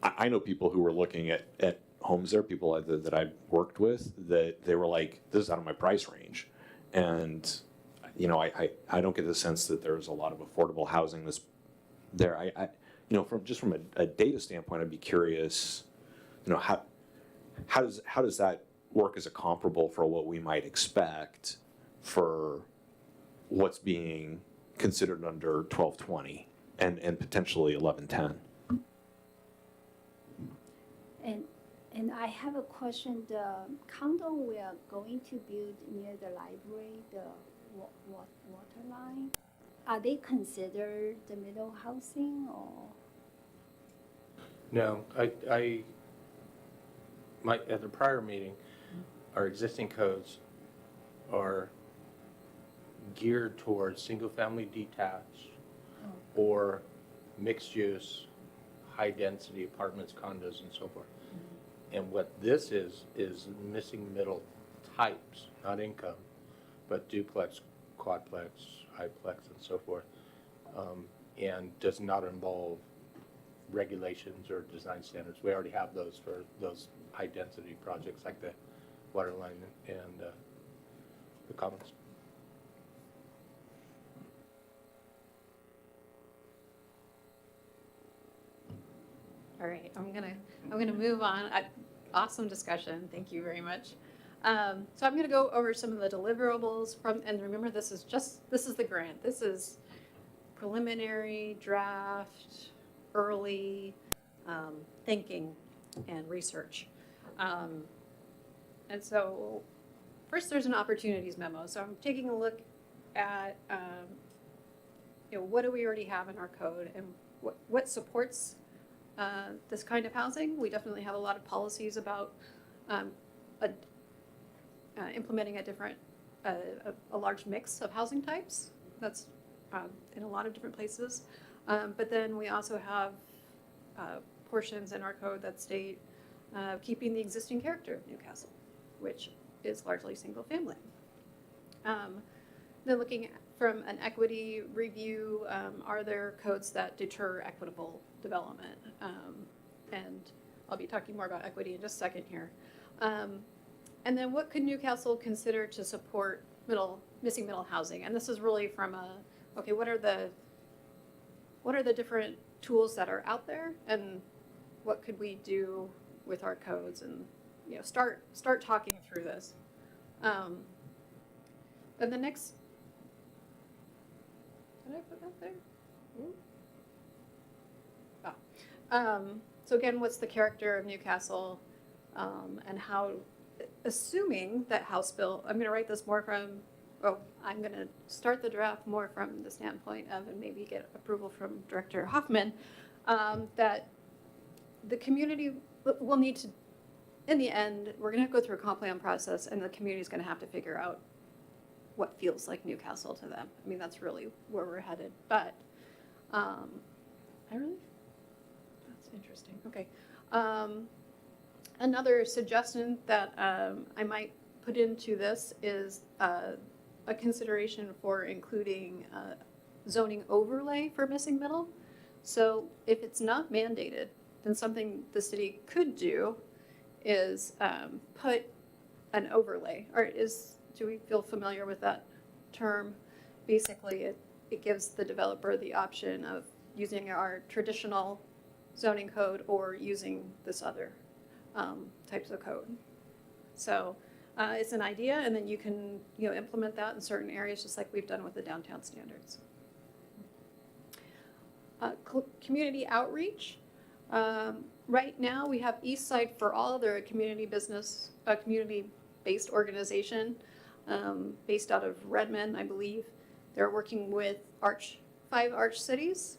I know people who were looking at homes there, people that I've worked with, that they were like, this is out of my price range. And, I don't get the sense that there's a lot of affordable housing that's there. From a data standpoint, I'd be curious, how does that work as a comparable for what we might expect for what's being considered under 1220 and potentially 1110?
And I have a question. The condo we are going to build near the library, the water line, are they considered the middle housing or?
No, at the prior meeting, our existing codes are geared towards single-family detached or mixed-use, high-density apartments, condos, and so forth. And what this is missing middle types, not income, but duplex, quadplex, high-plex, and so forth, and does not involve regulations or design standards. We already have those for those high-density projects like the water line and the commons.
All right, I'm gonna move on. Awesome discussion. Thank you very much. So I'm gonna go over some of the deliverables and remember this is the grant. This is preliminary, draft, early thinking and research. And so first there's an opportunities memo. So I'm taking a look at, what do we already have in our code and what supports this kind of housing. We definitely have a lot of policies about implementing a large mix of housing types. That's in a lot of different places. But then we also have portions in our code that state keeping the existing character of Newcastle, which is largely single family. Then looking from an equity review, are there codes that deter equitable development? And I'll be talking more about equity in just a second here. And then what could Newcastle consider to support missing middle housing? And this is really from okay, what are the different tools that are out there, and what could we do with our codes, and start talking through this. Then the next, did I put that there? So again, what's the character of Newcastle, and how, assuming that House Bill, I'm going to write this more from, I'm going to start the draft more from the standpoint of, and maybe get approval from Director Hoffman, that the community will need to, in the end, we're going to go through a comp plan process, and the community is going to have to figure out what feels like Newcastle to them. I mean, that's really where we're headed. But that's interesting. Okay. Another suggestion that I might put into this is a consideration for including zoning overlay for missing middle. So if it's not mandated, then something the city could do is put an overlay, or do we feel familiar with that term? Basically, it gives the developer the option of using our traditional zoning code or using this other types of code. So it's an idea, and then you can implement that in certain areas, just like we've done with the downtown standards. Community outreach. Right now, we have Eastside for All. They're a community-based organization based out of Redmond, I believe. They're working with 5 Arch cities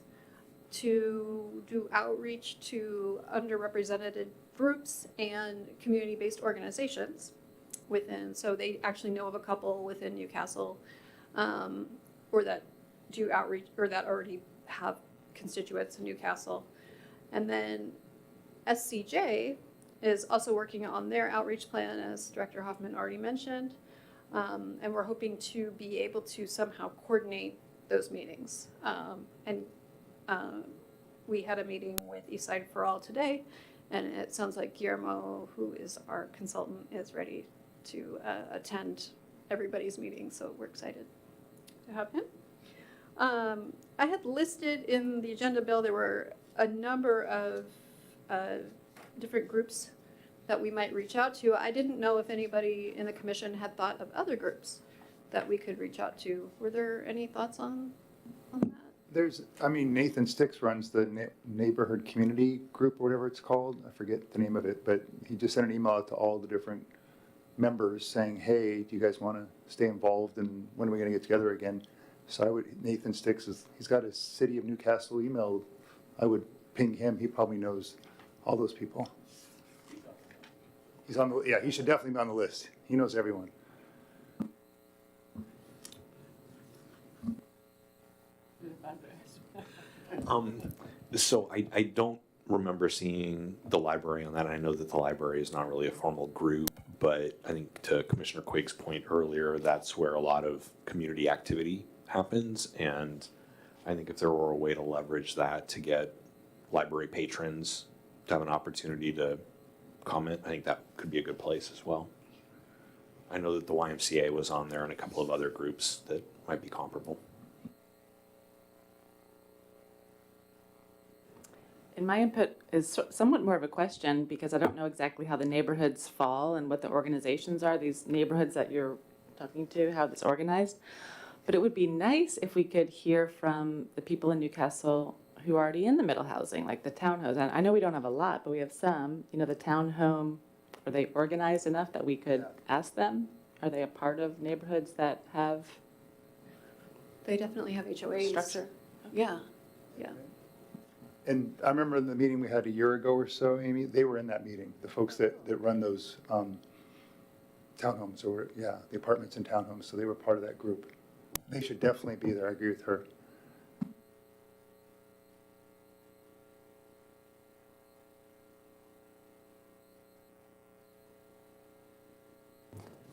to do outreach to underrepresented groups and community-based organizations within. So they actually know of a couple within Newcastle, or that do outreach, or that already have constituents in Newcastle. And then SCJ is also working on their outreach plan, as Director Hoffman already mentioned. And we're hoping to be able to somehow coordinate those meetings. We had a meeting with Eastside for All today, and it sounds like Guillermo, who is our consultant, is ready to attend everybody's meeting, so we're excited to have him. I had listed in the agenda, Bill, there were a number of different groups that we might reach out to. I didn't know if anybody in the commission had thought of other groups that we could reach out to. Were there any thoughts on that?
Nathan Sticks runs the neighborhood community group, or whatever it's called. I forget the name of it, but he just sent an email out to all the different members saying, hey, do you guys want to stay involved, and when are we going to get together again? So Nathan Sticks, he's got a City of Newcastle email. I would ping him. He probably knows all those people. He's on the, he should definitely be on the list. He knows everyone.
So I don't remember seeing the library on that. I know that the library is not really a formal group, but I think to Commissioner Quake's point earlier, that's where a lot of community activity happens. And I think if there were a way to leverage that to get library patrons to have an opportunity to comment, I think that could be a good place as well. I know that the YMCA was on there and a couple of other groups that might be comparable.
And my input is somewhat more of a question, because I don't know exactly how the neighborhoods fall and what the organizations are, these neighborhoods that you're talking to, how it's organized. But it would be nice if we could hear from the people in Newcastle who are already in the middle housing, like the townhomes. And I know we don't have a lot, but we have some. The townhome, are they organized enough that we could ask them? Are they a part of neighborhoods that have
They definitely have HOAs.
structure?
Yeah, yeah.
And I remember in the meeting we had a year ago or so, Amy, they were in that meeting, the folks that run those townhomes, or, yeah, the apartments and townhomes, so they were part of that group. They should definitely be there, I agree with her.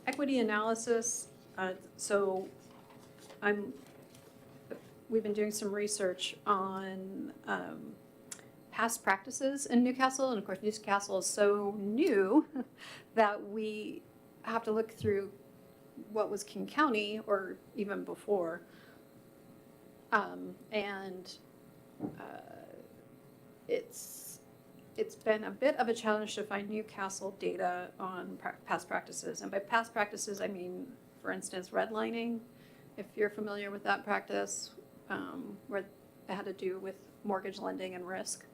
Equity analysis, so we've been doing some research on past practices in Newcastle, and of course Newcastle is so new that we have to look through what was King County or even before. And it's been a bit of a challenge to find Newcastle data on past practices. And by past practices, I mean, for instance, redlining, if you're familiar with that practice, where it had to do with mortgage lending and risk.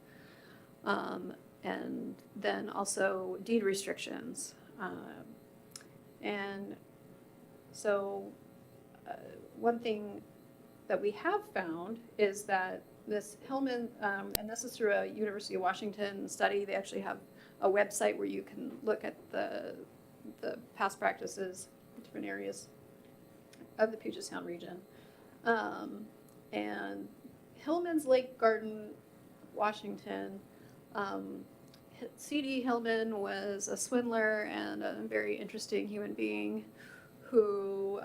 And then also deed restrictions. And so one thing that we have found is that this Hillman, and this is through a University of Washington study, they actually have a website where you can look at the past practices in different areas of the Puget Sound region. And Hillman's Lake Garden, Washington, C.D. Hillman was a swindler and a very interesting human being who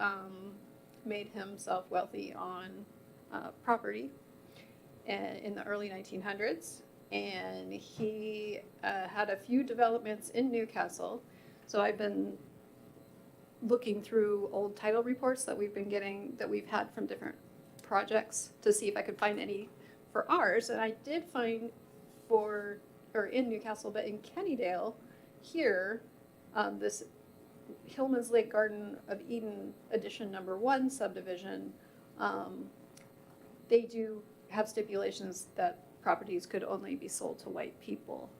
made himself wealthy on property in the early 1900s. And he had a few developments in Newcastle. So I've been looking through old title reports that we've been getting, that we've had from different projects, to see if I could find any for ours. And I did find in Newcastle, but in Kennydale here, this Hillman's Lake Garden of Eden Edition #1 subdivision, they do have stipulations that properties could only be sold to white people.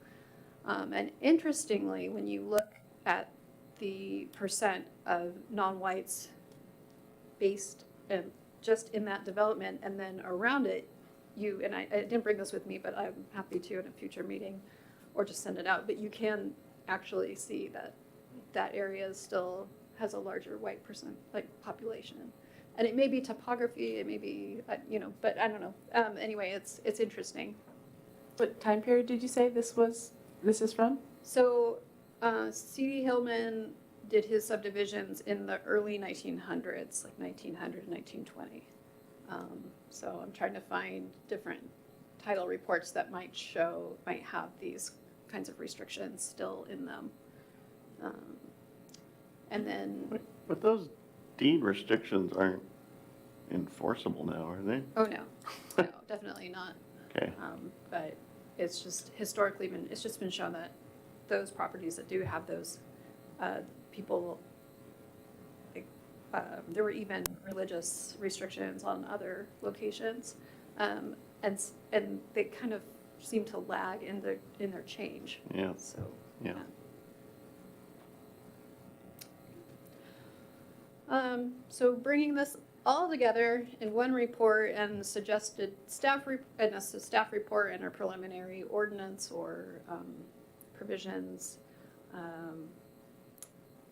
And interestingly, when you look at the percent of non-whites based just in that development, and then around it, and I didn't bring this with me, but I'm happy to in a future meeting, or just send it out, but you can actually see that that area still has a larger white population. And it may be topography, it may be, but I don't know. Anyway, it's interesting.
What time period did you say this is from?
So C.D. Hillman did his subdivisions in the early 1900s, like 1900 and 1920. So I'm trying to find different title reports that might have these kinds of restrictions still in them. And then,
But those deed restrictions aren't enforceable now, are they?
oh no, definitely not.
Okay.
But it's just historically it's just been shown that those properties that do have those people, there were even religious restrictions on other locations, and they kind of seem to lag in their change.
Yeah.
So
Yeah.
So bringing this all together in one report and a staff report and a preliminary ordinance or provisions,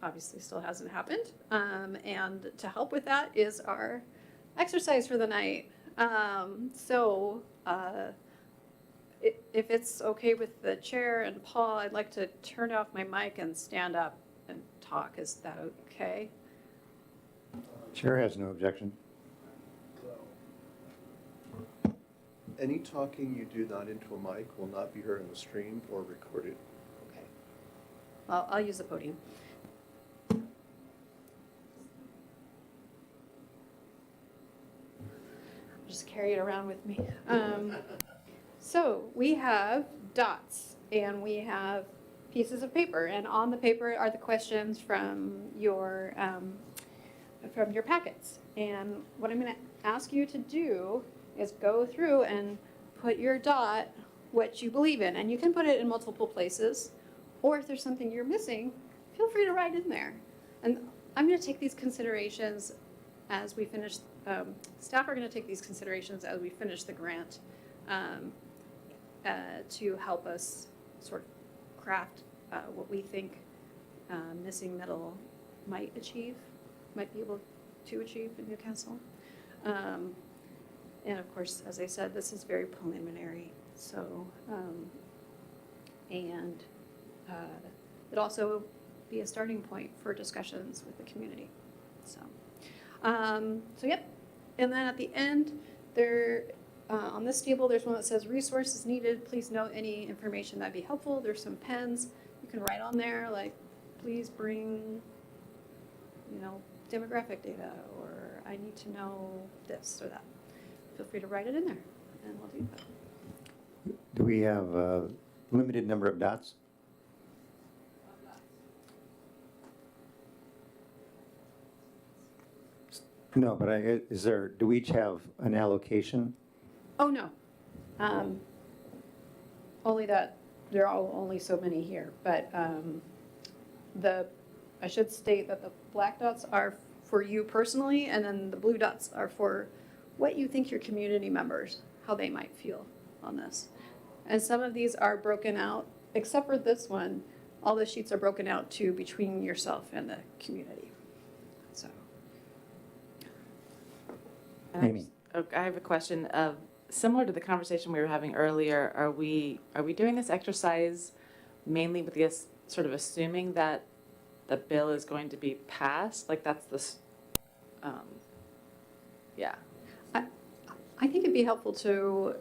obviously still hasn't happened. And to help with that is our exercise for the night. If it's okay with the chair and Paul, I'd like to turn off my mic and stand up and talk. Is that okay?
Chair has no objection.
Any talking you do not into a mic will not be heard on the stream or recorded.
Okay. Well, I'll use the podium. Just carry it around with me. So we have dots and we have pieces of paper, and on the paper are the questions from your packets. And what I'm going to ask you to do is go through and put your dot what you believe in, and you can put it in multiple places, or if there's something you're missing, feel free to write in there. And I'm going to take these considerations as we finish, staff are going to take these considerations as we finish the grant to help us sort of craft what we think Missing Middle might be able to achieve in Newcastle. And of course, as I said, this is very preliminary, so, and it also be a starting point for discussions with the community, so. So yep, and then at the end, there, on this table, there's one that says resources needed, please note any information that'd be helpful, there's some pens, you can write on there, like, please bring, you know, demographic data, or I need to know this or that. Feel free to write it in there, and we'll do that.
Do we have a limited number of dots? No, but is there, do we each have an allocation?
Oh, no. Only that, there are only so many here, but I should state that the black dots are for you personally, and then the blue dots are for what you think your community members, how they might feel on this. And some of these are broken out, except for this one, all the sheets are broken out to between yourself and the community, so.
Amy?
I have a question of, similar to the conversation we were having earlier, are we doing this exercise mainly with the sort of assuming that the bill is going to be passed? Like that's the, yeah.
I think it'd be helpful to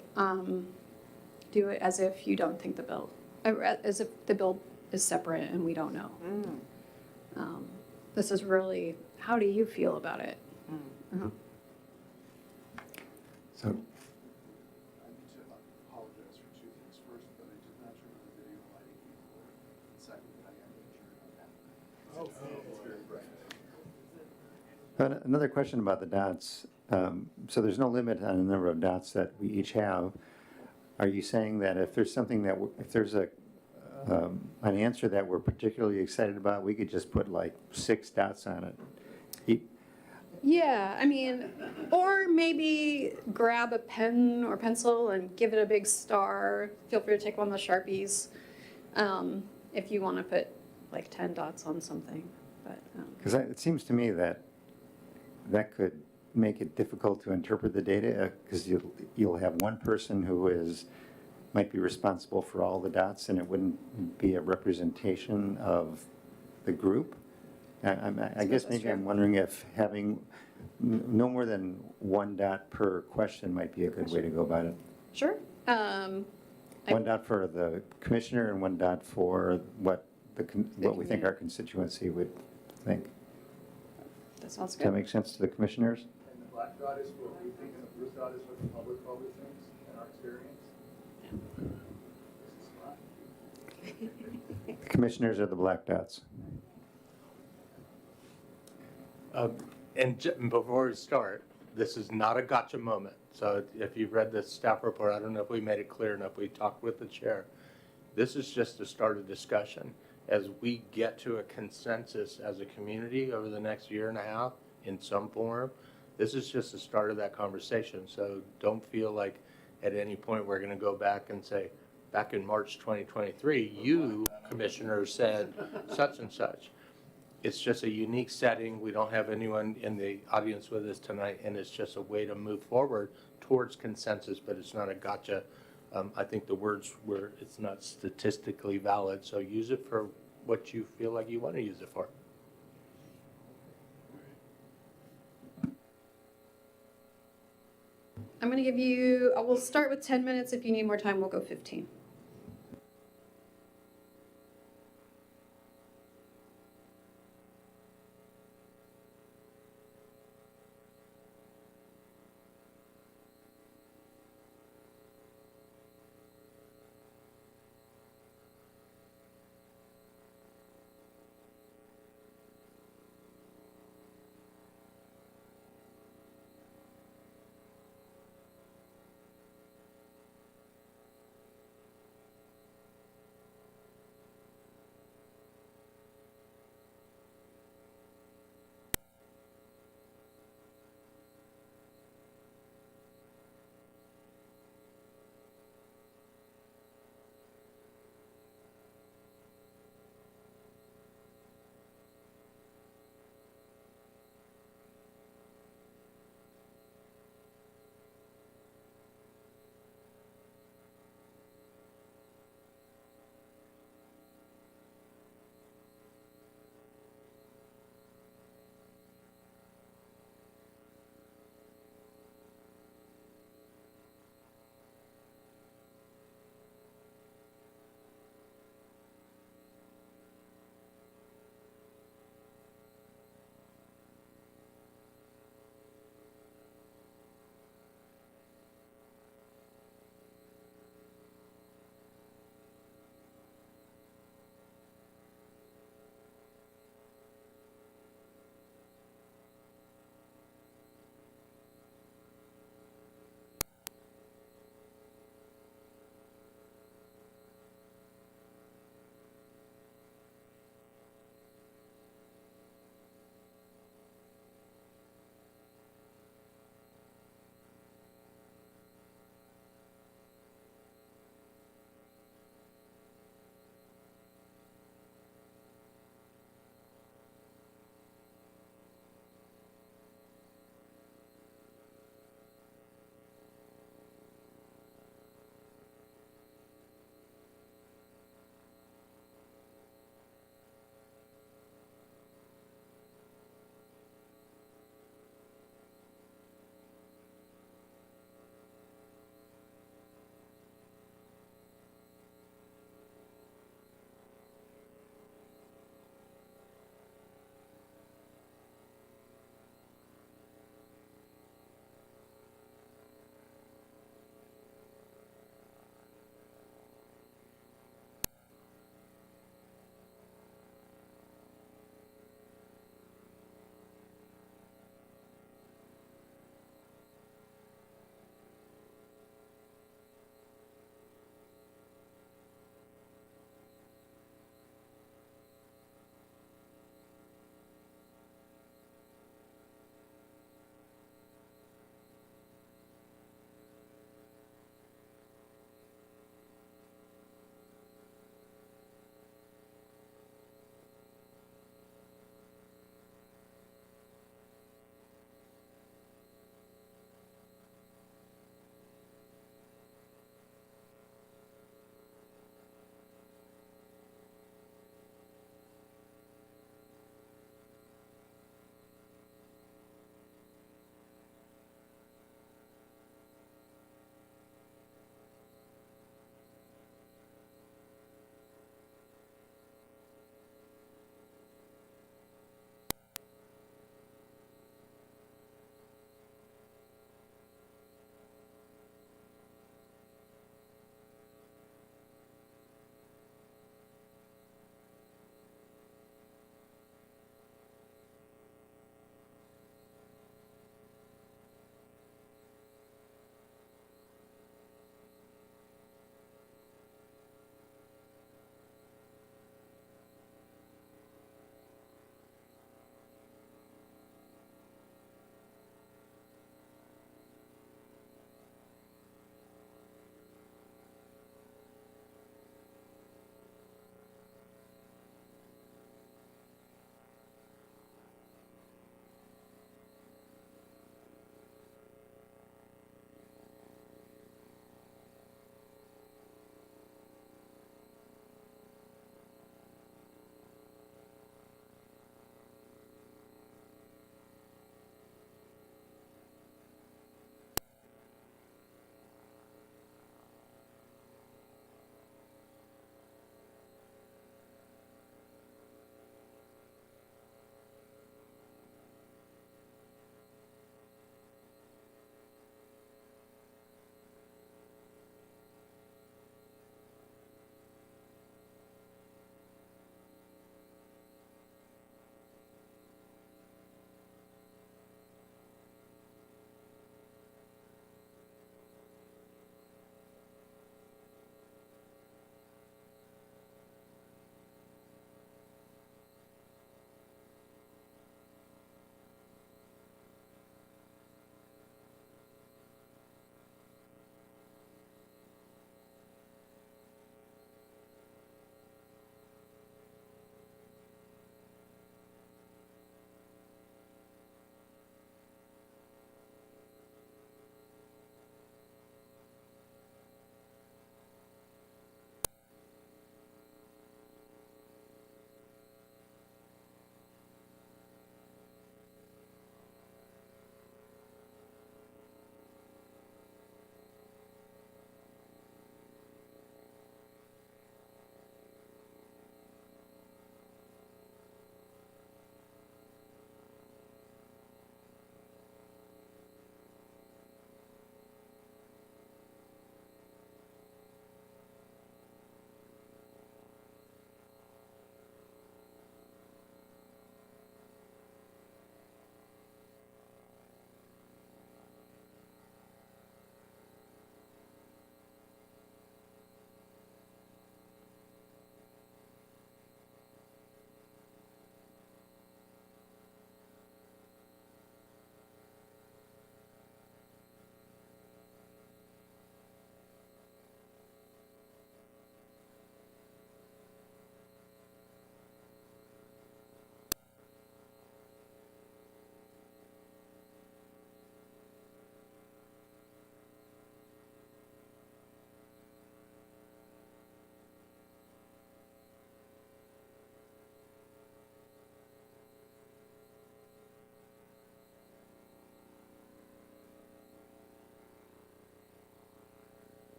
do it as if you don't think the bill, as if the bill is separate and we don't know. This is really, how do you feel about it?
So,
I need to apologize for two things. First, that I did not turn on the video lighting before. And second, that I am going to turn it on now. It's very bright.
another question about the dots. So there's no limit on the number of dots that we each have. Are you saying that if there's something that, if there's an answer that we're particularly excited about, we could just put like 6 dots on it?
Yeah, I mean, or maybe grab a pen or pencil and give it a big star. Feel free to take one of the Sharpies if you want to put like 10 dots on something. But
Because it seems to me that that could make it difficult to interpret the data, because you'll have one person who might be responsible for all the dots, and it wouldn't be a representation of the group. I guess maybe I'm wondering if having no more than 1 dot per question might be a good way to go about it.
sure.
1 dot for the commissioner and 1 dot for what we think our constituency would think.
That sounds
Does that
good.
make sense to the commissioners?
And the black dot is what we think, and the blue dot is what the public probably thinks, in our experience.
The commissioners are the black dots.
And before we start, this is not a gotcha moment. So if you've read the staff report, I don't know if we made it clear enough. We talked with the chair. This is just to start a discussion. As we get to a consensus as a community over the next year and a half in some form, this is just the start of that conversation. So don't feel like at any point we're going to go back and say, back in March 2023, you, commissioners, said such and such. It's just a unique setting. We don't have anyone in the audience with us tonight, and it's just a way to move forward towards consensus, but it's not a gotcha. I think the words were, it's not statistically valid, so use it for what you feel like you want to use it for.
I'm going to give you, we'll start with 10 minutes. If you need more time, we'll go 15.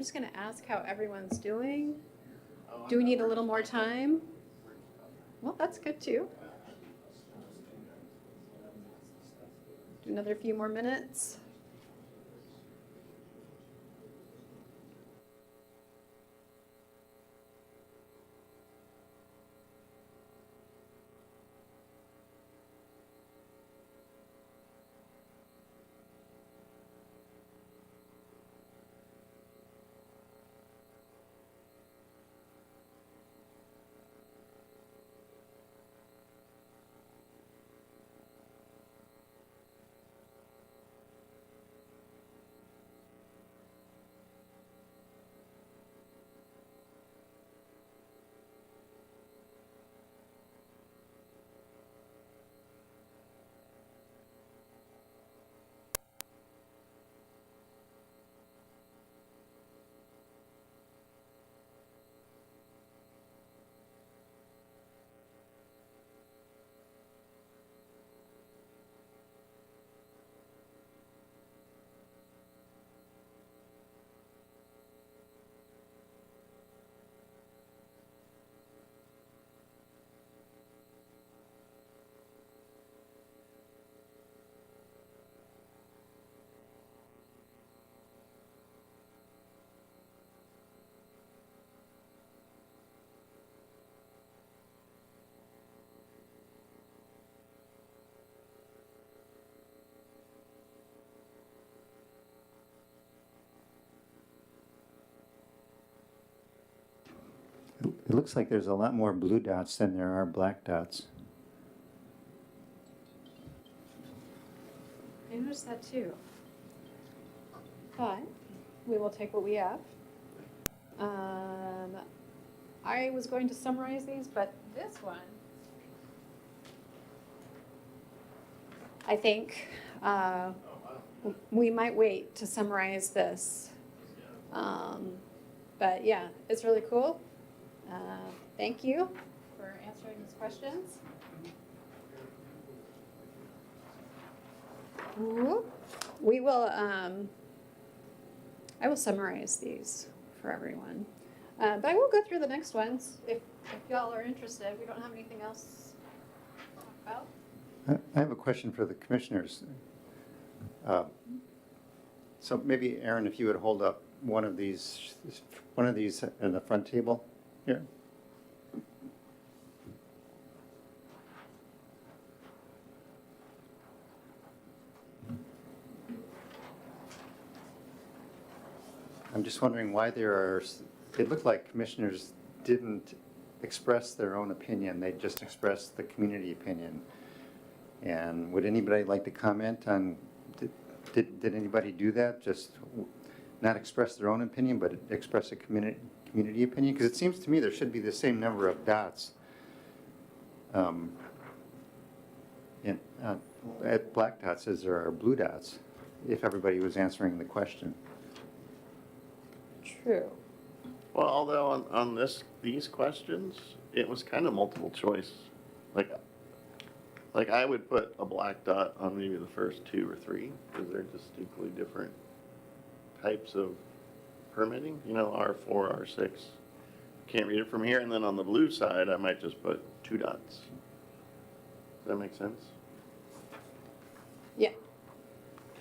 just gonna ask how everyone's doing. Do we need a little more time? Well, that's good too. Do another few more minutes.
It looks like there's a lot more blue dots than there are black dots.
I noticed that too. But we will take what we have. I was going to summarize these, but this one, I think we might wait to summarize this. But yeah, it's really cool. Thank you for answering these questions. We will, I will summarize these for everyone. But I will go through the next ones if y'all are interested. We don't have anything else to talk about.
I have a question for the commissioners. So maybe, Aaron, if you would hold up one of these in the front table here. I'm just wondering why there are, it looked like commissioners didn't express their own opinion, they just expressed the community opinion. And would anybody like to comment on, did anybody do that? Just not express their own opinion, but express a community opinion? Because it seems to me there should be the same number of dots at black dots as there are blue dots, if everybody was answering the question.
True.
Well, although on these questions, it was kind of multiple choice. Like I would put a black dot on maybe the first 2 or 3, because they're distinctly different types of permitting, R4, R6. Can't read it from here, and then on the blue side, I might just put 2 dots. Does that make sense?
Yeah.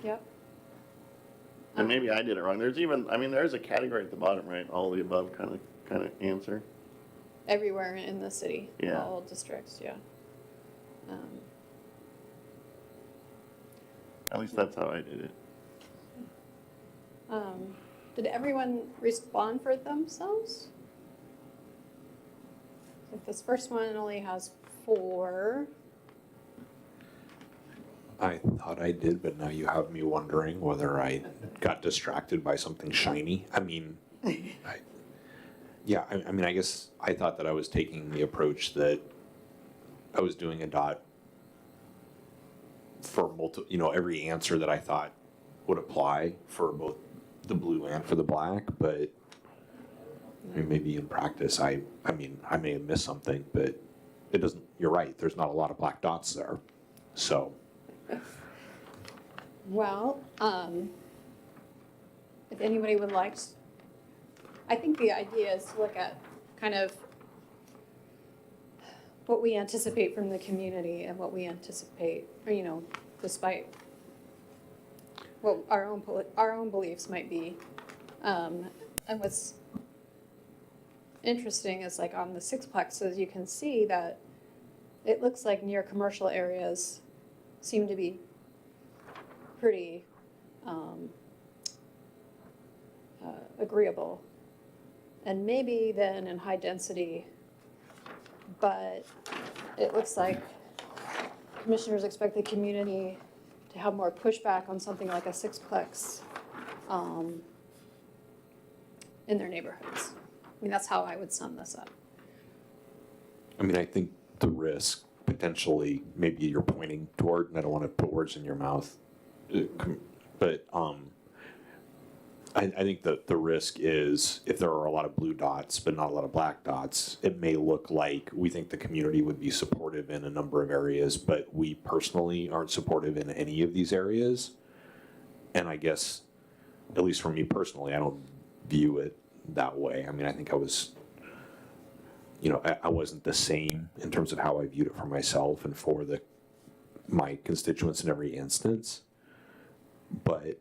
Yep.
And maybe I did it wrong. There's a category at the bottom, right? All the above kind of answer.
Everywhere in the city,
Yeah.
all districts, yeah.
At least that's how I did it.
Did everyone respond for themselves? Like this first one only has 4.
I thought I did, but now you have me wondering whether I got distracted by something shiny. I mean, I guess I thought that I was taking the approach that I was doing a dot for every answer that I thought would apply for both the blue and for the black, but I mean, maybe in practice, I may have missed something, but it doesn't, you're right, there's not a lot of black dots there, so.
Well, if anybody would like I think the idea is to look at kind of what we anticipate from the community and what we anticipate, or, despite what our own beliefs might be. And what's interesting is like on the sixplexes, you can see that it looks like near commercial areas seem to be pretty agreeable. And maybe then in high density, but it looks like commissioners expect the community to have more pushback on something like a sixplex in their neighborhoods. I mean, that's how I would sum this up.
I mean, I think the risk potentially, maybe you're pointing toward, and I don't want to put words in your mouth, but I think that the risk is if there are a lot of blue dots but not a lot of black dots, it may look like we think the community would be supportive in a number of areas, but we personally aren't supportive in any of these areas. And I guess, at least for me personally, I don't view it that way. I mean, I think I was, I wasn't the same in terms of how I viewed it for myself and for my constituents in every instance. But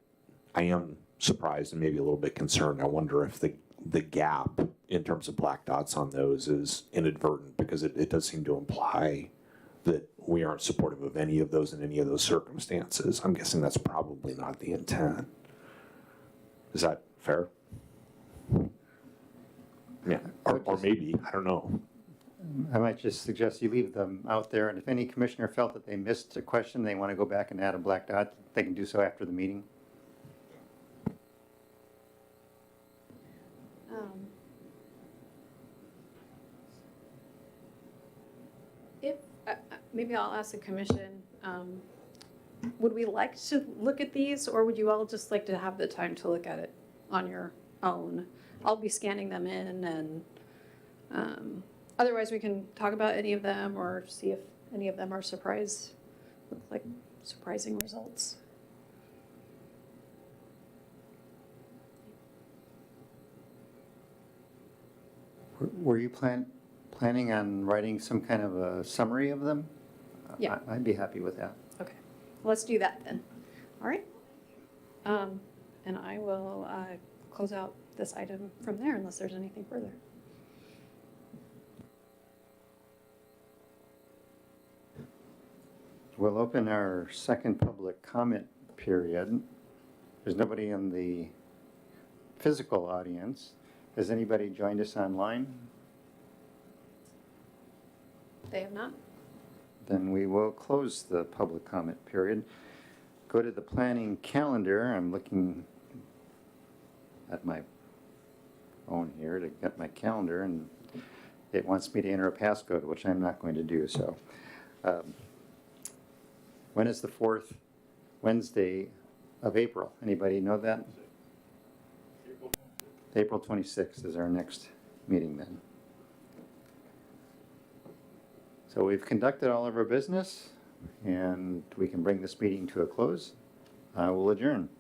I am surprised and maybe a little bit concerned. I wonder if the gap in terms of black dots on those is inadvertent, because it does seem to imply that we aren't supportive of any of those in any of those circumstances. I'm guessing that's probably not the intent. Is that fair? Yeah, or maybe, I don't know.
I might just suggest you leave them out there, and if any commissioner felt that they missed a question, they want to go back and add a black dot, they can do so after the meeting.
If, maybe I'll ask the commission, would we like to look at these, or would you all just like to have the time to look at it on your own? I'll be scanning them in, and otherwise we can talk about any of them or see if any of them are surprising results.
Were you planning on writing some kind of a summary of them?
Yeah.
I'd be happy with that.
Okay, let's do that then. All right. And I will close out this item from there unless there's anything further.
We'll open our second public comment period. There's nobody in the physical audience. Has anybody joined us online?
They have not?
Then we will close the public comment period. Go to the planning calendar. I'm looking at my phone here to get my calendar, and it wants me to enter a passcode, which I'm not going to do. So when is the fourth Wednesday of April? Anybody know that? April 26th is our next meeting then. So we've conducted all of our business, and we can bring this meeting to a close. I will adjourn.